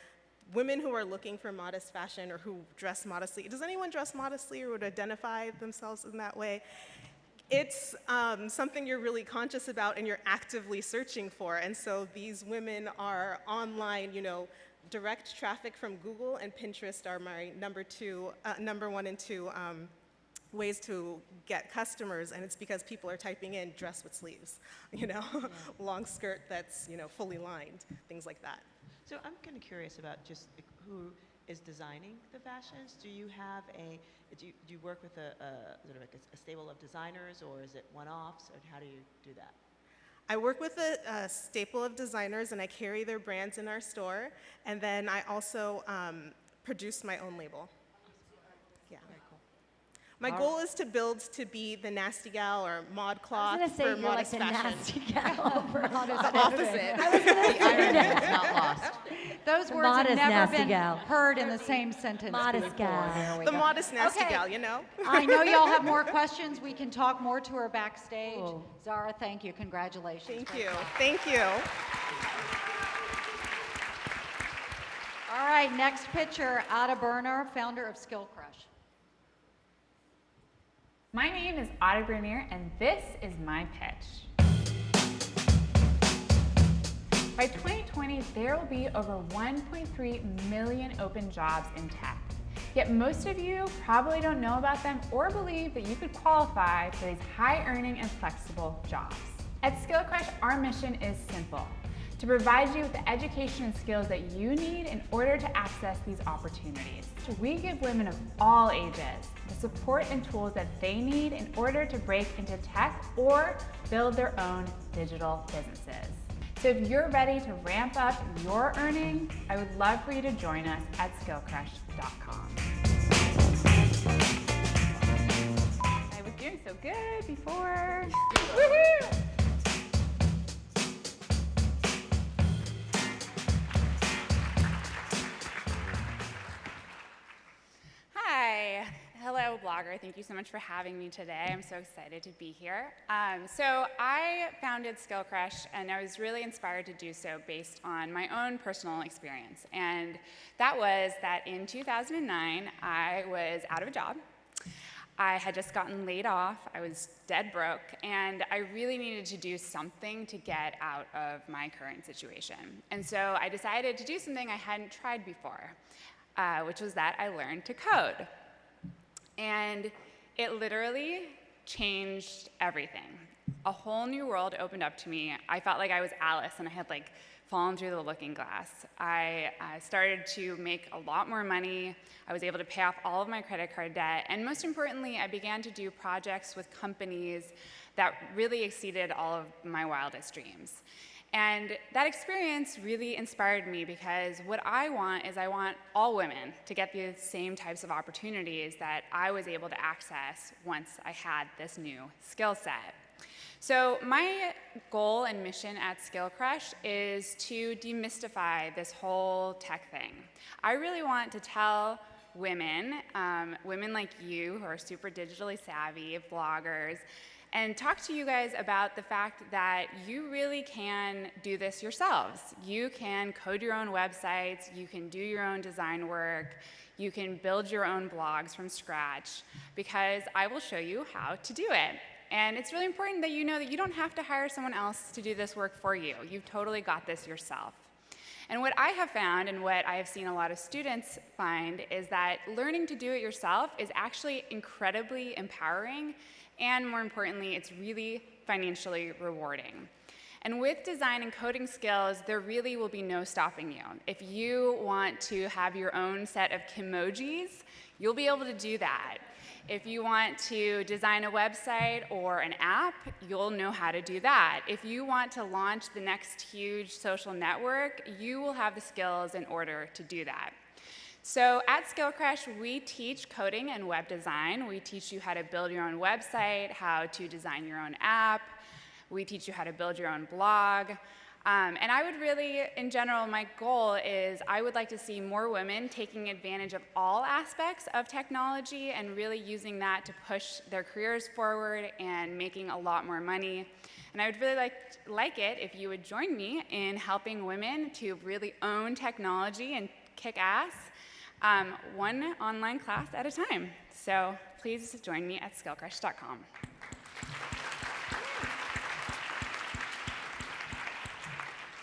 Women who are looking for modest fashion or who dress modestly. Does anyone dress modestly or would identify themselves in that way? It's something you're really conscious about and you're actively searching for. And so these women are online, you know, direct traffic from Google and Pinterest are my number one and two ways to get customers, and it's because people are typing in dress with sleeves, you know, long skirt that's, you know, fully lined, things like that. So I'm kind of curious about just who is designing the fashions. Do you have do you work with a sort of like a stable of designers, or is it one-offs, or how do you do that? I work with a staple of designers, and I carry their brands in our store, and then I also produce my own label. Yeah. My goal is to build to be the nasty gal or mod cloth for modest fashion. I was going to say, you're like the nasty gal for modest fashion. The opposite. I was going to The irony is not lost. Those words have never been heard in the same sentence Modest before. gal. There we The go. modest nasty Okay. gal, you know? I know y'all have more questions. We can talk more to her backstage. Cool. Zara, thank you. Congratulations. Thank Great you. job. Thank you. All right, next pitcher, Ada Berner, founder of Skill Crush. My name is Ada Bernier, and this is my pitch. By 2020, there will be over 1.3 million open jobs in tech. Yet most of you probably don't know about them or believe that you could qualify for these high-earning and flexible jobs. At Skill Crush, our mission is simple: to provide you with the education and skills that you need in order to access these opportunities. We give women of all ages the support and tools that they need in order to break into tech or build their own digital businesses. So if you're ready to ramp up your earning, I would love for you to join us at skillcrush.com. I was doing so good before. Woohoo! Hi. Hello, blogger. Thank you so much for having me today. I'm so excited to be here. So I founded Skill Crush, and I was really inspired to do so based on my own personal experience. And that was that in 2009, I was out of a job. I had just gotten laid off, I was dead broke, and I really needed to do something to get out of my current situation. And so I decided to do something I hadn't tried before, which was that I learned to code. And it literally changed everything. A whole new world opened up to me. I felt like I was Alice, and I had fallen through the looking glass. I started to make a lot more money. I was able to pay off all of my credit card debt. And most importantly, I began to do projects with companies that really exceeded all of my wildest dreams. And that experience really inspired me because what I want is I want all women to get the same types of opportunities that I was able to access once I had this new skill set. So my goal and mission at Skill Crush is to demystify this whole tech thing. I really want to tell women, women like you who are super digitally savvy, bloggers, and talk to you guys about the fact that you really can do this yourselves. You can code your own websites, you can do your own design work, you can build your own blogs from scratch, because I will show you how to do it. And it's really important that you know that you don't have to hire someone else to do this work for you. You've totally got this yourself. And what I have found, and what I have seen a lot of students find, is that learning to do it yourself is actually incredibly empowering, and more importantly, it's really financially rewarding. And with design and coding skills, there really will be no stopping you. If you want to have your own set of Kimojis, you'll be able to do that. If you want to design a website or an app, you'll know how to do that. If you want to launch the next huge social network, you will have the skills in order to do that. So at Skill Crush, we teach coding and web design. We teach you how to build your own website, how to design your own app. We teach you how to build your own blog. And I would really, in general, my goal is I would like to see more women taking advantage of all aspects of technology and really using that to push their careers forward and making a lot more money. And I would really like it if you would join me in helping women to really own technology and kick ass, one online class at a time. So please join me at skillcrush.com.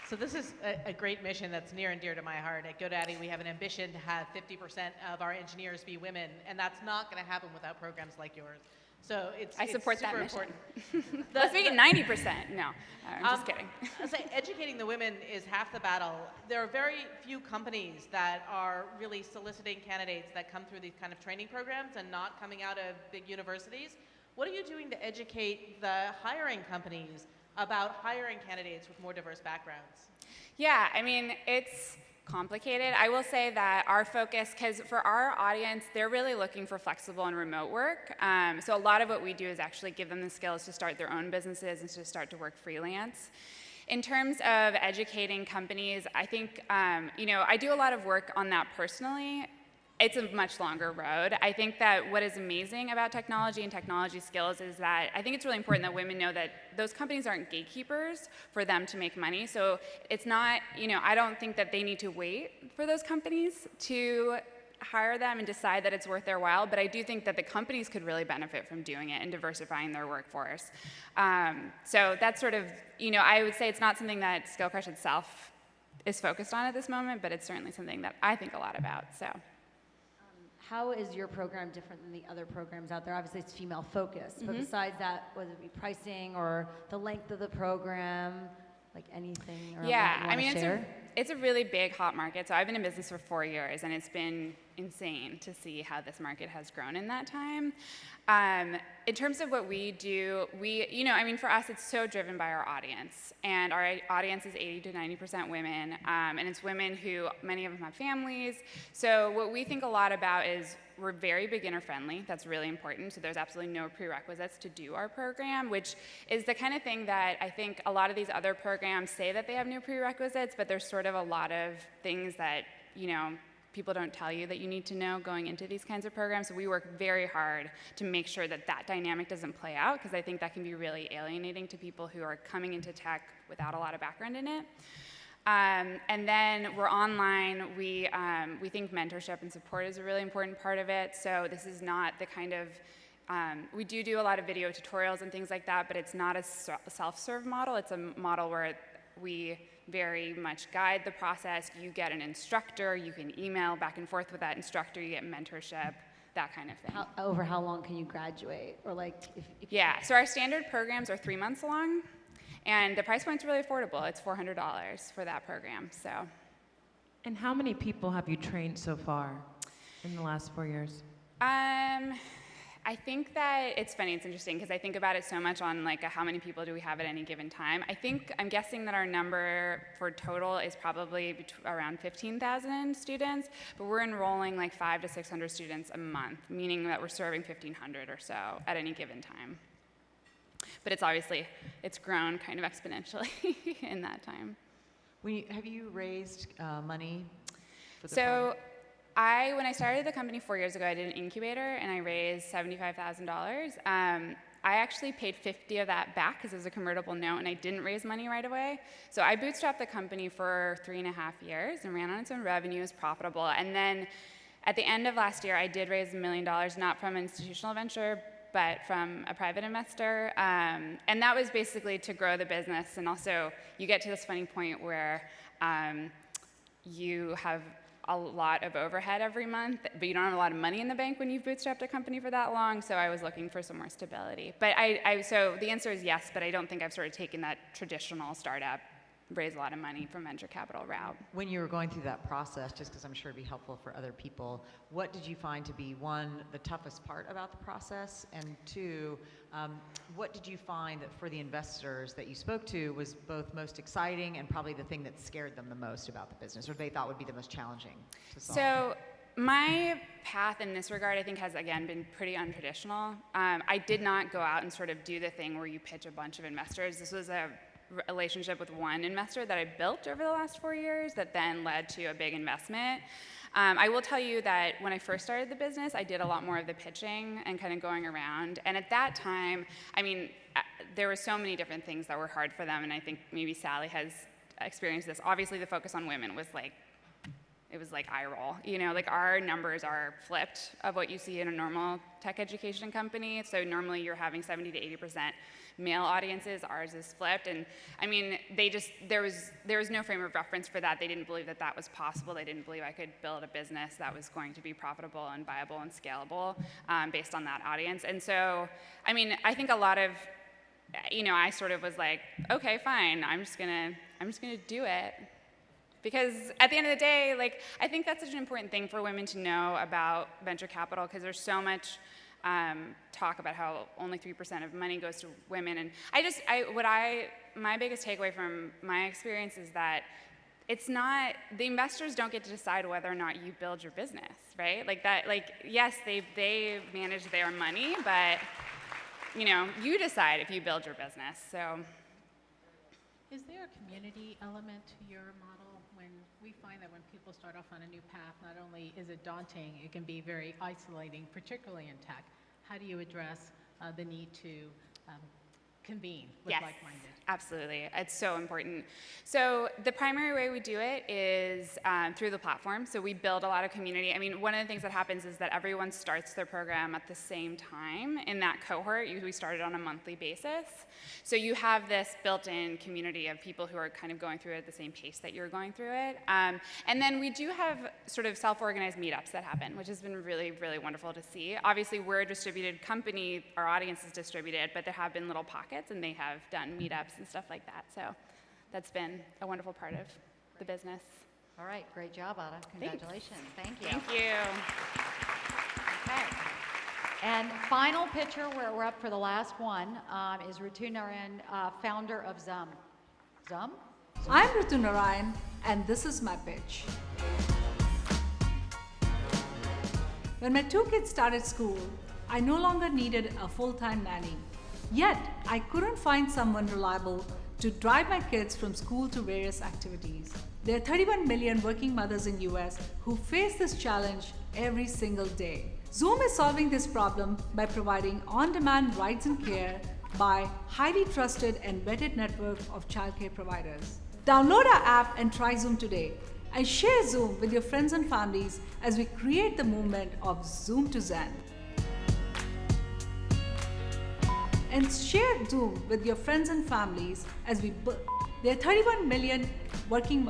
So this is a great mission that's near and dear to my heart. At GoDaddy, we have an ambition to have 50% of our engineers be women, and that's not going to happen without programs like yours. So I support that super mission. important. Let's make it 90%. No, I'm just kidding. I say educating the women is half the battle. There are very few companies that are really soliciting candidates that come through these kind of training programs and not coming out of big universities. What are you doing to educate the hiring companies about hiring candidates with more diverse backgrounds? Yeah, I mean, it's complicated. I will say that our focus, because for our audience, they're really looking for flexible and remote work. So a lot of what we do is actually give them the skills to start their own businesses and to start to work freelance. In terms of educating companies, I think, I do a lot of work on that personally. It's a much longer road. I think that what is amazing about technology and technology skills is that I think it's really important that women know that those companies aren't gatekeepers for them to make money. So it's not, I don't think that they need to wait for those companies to hire them and decide that it's worth their while, but I do think that the companies could really benefit from doing it and diversifying their workforce. So that's sort of, I would say it's not something that Skill Crush itself is focused on at this moment, but it's certainly something that I think a lot about, so. How is your program different than the other programs out there? Obviously, it's female focused, but besides that, whether it be pricing or the length of the program, like anything around that you want to share? It's a really big hot market. So I've been in business for 4 years, and it's been insane to see how this market has grown in that time. In terms of what we do, for us, it's so driven by our audience. And our audience is 80 to 90% women. And it's women who, many of them have families. So what we think a lot about is we're very beginner friendly. That's really important. So there's absolutely no prerequisites to do our program, which is the kind of thing that I think a lot of these other programs say that they have no prerequisites, but there's sort of a lot of things that, people don't tell you that you need to know going into these kinds of programs. So we work very hard to make sure that that dynamic doesn't play out, because I think that can be really alienating to people who are coming into tech without a lot of background in it. And then we're online. We think mentorship and support is a really important part of it. So this is not the kind of, we do a lot of video tutorials and things like that, but it's not a self-serve model. It's a model where we very much guide the process. You get an instructor. You can email back and forth with that instructor. You get mentorship, that kind of thing. Over how long can you graduate? Or like, if Yeah, so our standard programs are 3 months long, and the price point's really affordable. It's $400 for that program, so. And how many people have you trained so far in the last 4 years? I think that it's funny, it's interesting, because I think about it so much on like how many people do we have at any given time. I'm guessing that our number for total is probably around 15,000 students, but we're enrolling like 500 to 600 students a month, meaning that we're serving 1,500 or so at any given time. But it's grown kind of exponentially in that time. Have you raised money for the So when I started the company 4 years ago, I did an incubator and I raised $75,000. I actually paid 50 of that back because it was a convertible note and I didn't raise money right away. So I bootstrapped the company for 3.5 years and ran on its own revenue, was profitable. And then at the end of last year, I did raise $1 million, not from an institutional venture, but from a private investor. And that was basically to grow the business. And also, you get to this funny point where you have a lot of overhead every month, but you don't have a lot of money in the bank when you've bootstrapped a company for that long, so I was looking for some more stability. But so the answer is yes, but I don't think I've sort of taken that traditional startup, raise a lot of money from venture capital route. When you were going through that process, just because I'm sure it'd be helpful for other people, what did you find to be, one, the toughest part about the process, and two, what did you find that for the investors that you spoke to was both most exciting and probably the thing that scared them the most about the business, or they thought would be the most challenging to solve? So my path in this regard, I think, has, again, been pretty untraditional. I did not go out and sort of do the thing where you pitch a bunch of investors. This was a relationship with one investor that I built over the last 4 years that then led to a big investment. I will tell you that when I first started the business, I did a lot more of the pitching and kind of going around. And at that time, I mean, there were so many different things that were hard for them, and I think maybe Sally has experienced this. Obviously, the focus on women was like, it was like eye roll. You know, like our numbers are flipped of what you see in a normal tech education company. So normally you're having 70 to 80% male audiences. Ours is flipped. And I mean, there was no frame of reference for that. They didn't believe that that was possible. They didn't believe I could build a business that was going to be profitable and viable and scalable based on that audience. And so, I mean, I think a lot of, you know, I sort of was like, okay, fine, I'm just gonna do it. Because at the end of the day, like, I think that's such an important thing for women to know about venture capital, because there's so much talk about how only 3% of money goes to women. And my biggest takeaway from my experience is that it's not, the investors don't get to decide whether or not you build your business, right? Like that, like, yes, they manage their money, but, you know, you decide if you build your business, so. Is there a community element to your model? When we find that when people start off on a new path, not only is it daunting, it can be very isolating, particularly in tech. How do you address the need to convene with like-minded? Absolutely. It's so important. So the primary way we do it is through the platform. So we build a lot of community. I mean, one of the things that happens is that everyone starts their program at the same time in that cohort. We started on a monthly basis. So you have this built-in community of people who are kind of going through it at the same pace that you're going through it. And then we do have sort of self-organized meetups that happen, which has been really, really wonderful to see. Obviously, we're a distributed company. Our audience is distributed, but there have been little pockets, and they have done meetups and stuff like that. So that's been a wonderful part of the business. All right, great job, Ada. Congratulations. Thank you. Thank you. Okay. And final picture, we're up for the last one, is Ritu Narayan, founder of Zum. Zum? I'm Ritu Narayan, and this is my pitch. When my 2 kids started school, I no longer needed a full-time nanny. Yet, I couldn't find someone reliable to drive my kids from school to various activities. There are 31 million working mothers in US who face this challenge every single day. Zoom is solving this problem by providing on-demand rides and care by highly trusted and vetted network of childcare providers. Download our app and try Zoom today, and share Zoom with your friends and families as we create the movement of Zoom to Zen. And share Zoom with your friends and families as we there are 31 million working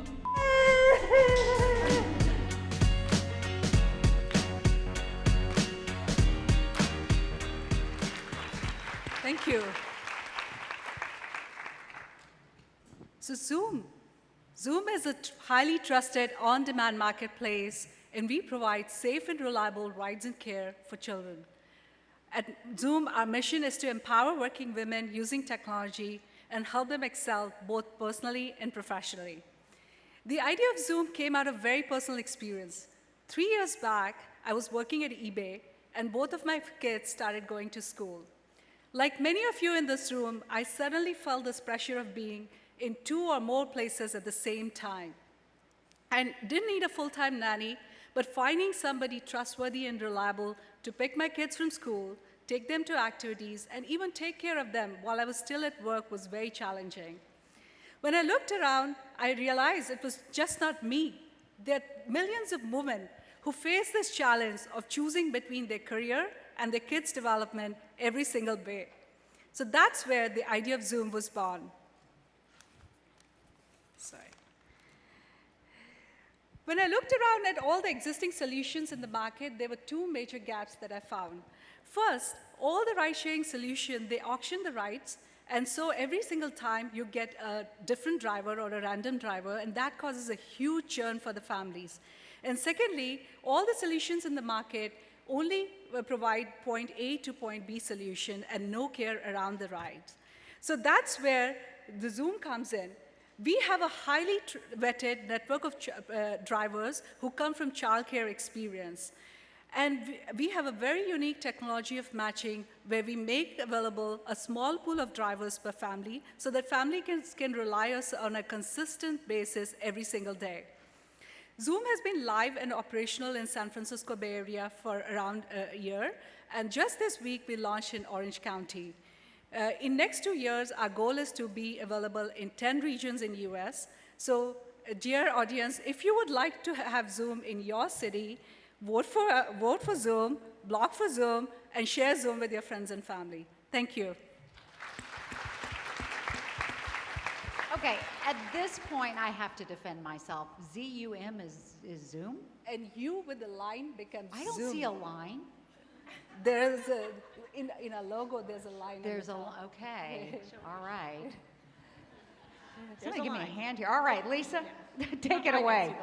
Thank you. So Zoom is a highly trusted on-demand marketplace, and we provide safe and reliable rides and care for children. At Zoom, our mission is to empower working women using technology and help them excel both personally and professionally. The idea of Zoom came out of a very personal experience. 3 years back, I was working at eBay, and both of my kids started going to school. Like many of you in this room, I suddenly felt this pressure of being in 2 or more places at the same time. And didn't need a full-time nanny, but finding somebody trustworthy and reliable to pick my kids from school, take them to activities, and even take care of them while I was still at work was very challenging. When I looked around, I realized it was just not me. There are millions of women who face this challenge of choosing between their career and their kids' development every single day. So that's where the idea of Zoom was born. Sorry. When I looked around at all the existing solutions in the market, there were 2 major gaps that I found. First, all the ride-sharing solutions, they auction the rides, and so every single time you get a different driver or a random driver, and that causes a huge churn for the families. And secondly, all the solutions in the market only provide point A to point B solution and no care around the rides. So that's where the Zoom comes in. We have a highly vetted network of drivers who come from childcare experience. And we have a very unique technology of matching where we make available a small pool of drivers per family so that family can rely us on a consistent basis every single day. Zoom has been live and operational in San Francisco Bay Area for around a year, and just this week we launched in Orange County. In next 2 years, our goal is to be available in 10 regions in US. So, dear audience, if you would like to have Zoom in your city, vote for Zoom, blog for Zoom, and share Zoom with your friends and family. Thank you. Okay, at this point, I have to defend myself. ZUM is Zoom? And you with the line becomes Zoom. I don't see a line. There's in a logo, there's a line. There's okay. All right. Somebody give me a hand here. All right, Lisa, take it away.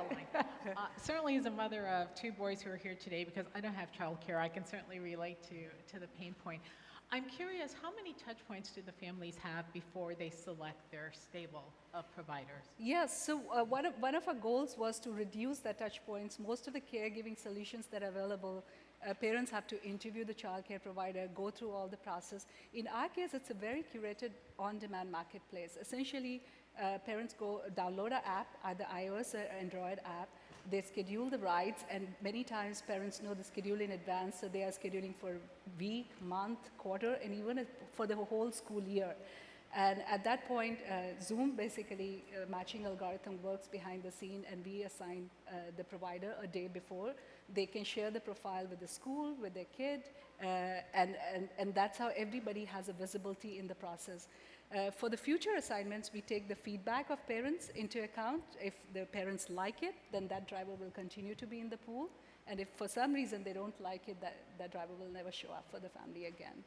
Certainly as a mother of 2 boys who are here today, because I don't have childcare, I can certainly relate to the pain point. I'm curious, how many touch points do the families have before they select their stable of providers? Yes, so one of our goals was to reduce the touch points. Most of the caregiving solutions that are available, parents have to interview the childcare provider, go through all the process. In our case, it's a very curated on-demand marketplace. Essentially, parents go download our app, either iOS or Android app. They schedule the rides, and many times parents know the schedule in advance, so they are scheduling for week, month, quarter, and even for the whole school year. And at that point, Zoom basically matching algorithm works behind the scene, and we assign the provider a day before. They can share the profile with the school, with their kid, and that's how everybody has a visibility in the process. For the future assignments, we take the feedback of parents into account. If the parents like it, then that driver will continue to be in the pool. And if for some reason they don't like it, that driver will never show up for the family again.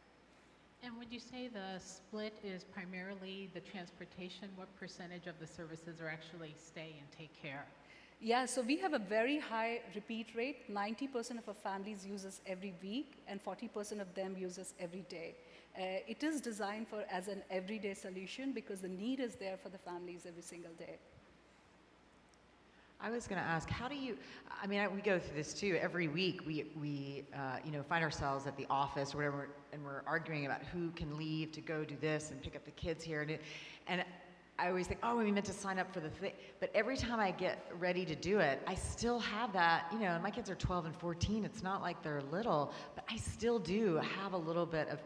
And would you say the split is primarily the transportation? What percentage of the services are actually stay and take care? Yeah, so we have a very high repeat rate. 90% of our families use us every week, and 40% of them use us every day. It is designed as an everyday solution because the need is there for the families every single day. I was going to ask, how do you, I mean, we go through this too. Every week we find ourselves at the office or whatever, and we're arguing about who can leave to go do this and pick up the kids here. And I always think, oh, we meant to sign up for the thing. But every time I get ready to do it, I still have that, you know, my kids are 12 and 14. It's not like they're little, but I still do have a little bit of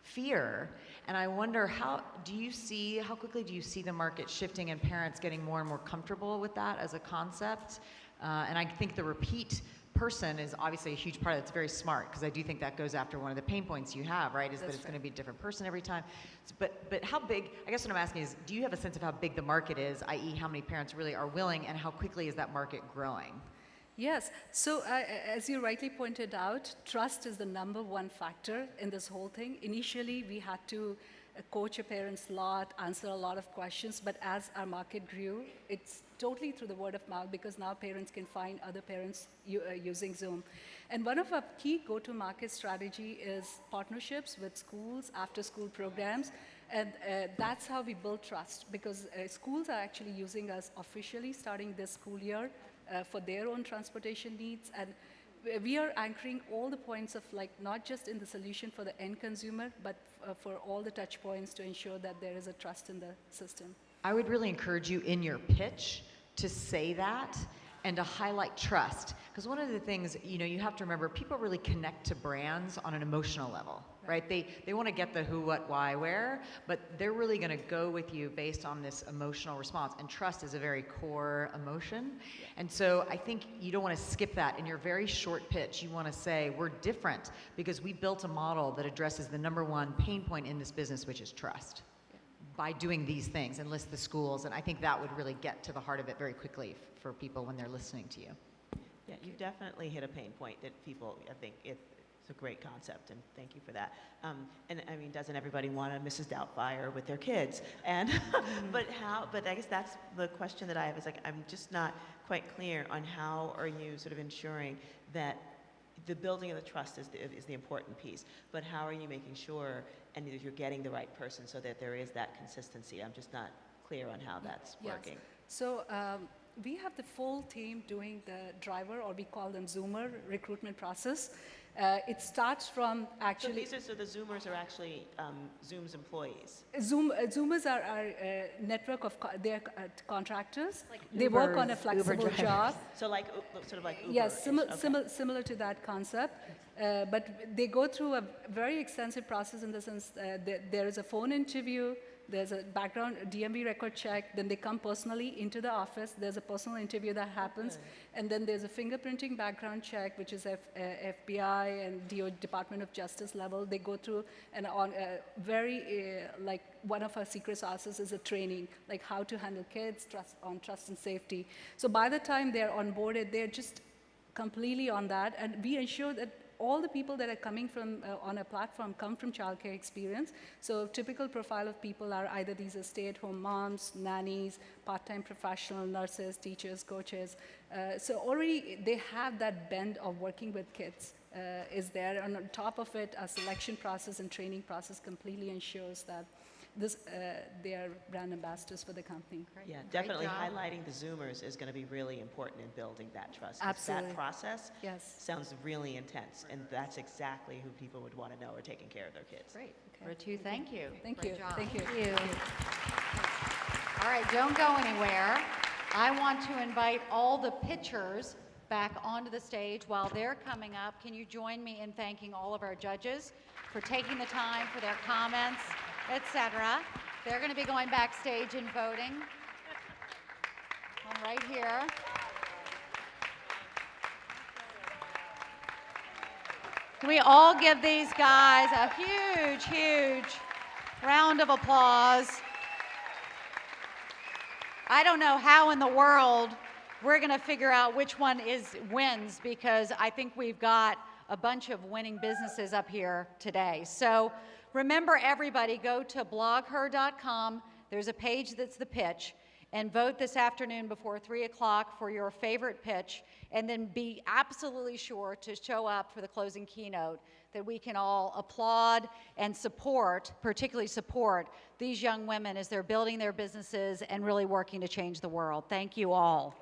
fear. And I wonder, how quickly do you see the market shifting and parents getting more and more comfortable with that as a concept? And I think the repeat person is obviously a huge part of it. It's very smart, because I do think that goes after one of the pain points you have, right? Is that it's going to be a different person every time. But how big, I guess what I'm asking is, do you have a sense of how big the market is, i.e. how many parents really are willing, and how quickly is that market growing? Yes, so as you rightly pointed out, trust is the #1 factor in this whole thing. Initially, we had to coach a parents a lot, answer a lot of questions, but as our market grew, it's totally through the word of mouth, because now parents can find other parents using Zoom. And one of our key go-to-market strategy is partnerships with schools, after-school programs, and that's how we build trust, because schools are actually using us officially starting this school year for their own transportation needs, and we are anchoring all the points of, like, not just in the solution for the end consumer, but for all the touch points to ensure that there is a trust in the system. I would really encourage you in your pitch to say that and to highlight trust. Because one of the things, you know, you have to remember, people really connect to brands on an emotional level, right? They want to get the who, what, why, where, but they're really going to go with you based on this emotional response. And trust is a very core emotion. And so I think you don't want to skip that. In your very short pitch, you want to say, we're different because we built a model that addresses the #1 pain point in this business, which is trust, by doing these things, and list the schools. And I think that would really get to the heart of it very quickly for people when they're listening to you. Yeah, you definitely hit a pain point that people, I think it's a great concept, and thank you for that. And I mean, doesn't everybody want a Mrs. Doubtfire with their kids? And but I guess that's the question that I have, is like, I'm just not quite clear on how are you sort of ensuring that the building of the trust is the important piece, but how are you making sure and that you're getting the right person so that there is that consistency? I'm just not clear on how that's working. So we have the full team doing the driver, or we call them Zoomer, recruitment process. It starts from actually... So the Zoomers are actually Zoom's employees? Zoomers are our network of they're contractors. Like they work on a flexible job. So like sort of like Uber. Yes, similar to that concept. But they go through a very extensive process in the sense there is a phone interview, there's a background DMV record check, then they come personally into the office, there's a personal interview that happens, and then there's a fingerprinting background check, which is FBI and Department of Justice level. They go through, and on like one of our secret sauces is a training, like how to handle kids, trust and safety. So by the time they're onboarded, they're just completely on that, and we ensure that all the people that are coming from on a platform come from childcare experience. So typical profile of people are either these are stay-at-home moms, nannies, part-time professional, nurses, teachers, coaches. So already they have that bend of working with kids is there. And on top of it, a selection process and training process completely ensures that they are brand ambassadors for the company. Yeah, definitely highlighting the Zoomers is going to be really important in building that trust. Absolutely. That process sounds really intense, and that's exactly who people would want to know are taking care of their kids. Great. Ritu, thank you. Thank Great you. job. Thank you. Thank you. All right, don't go anywhere. I want to invite all the pitchers back onto the stage. While they're coming up, can you join me in thanking all of our judges for taking the time for their comments, etc. They're going to be going backstage and voting. Come right here. Can we all give these guys a huge, huge round of applause? I don't know how in the world we're going to figure out which one wins, because I think we've got a bunch of winning businesses up here today. So remember, everybody, go to blogher.com. There's a page that's the pitch, and vote this afternoon before 3 o'clock for your favorite pitch, and then be absolutely sure to show up for the closing keynote, that we can all applaud and support, particularly support these young women as they're building their businesses and really working to change the world. Thank you all.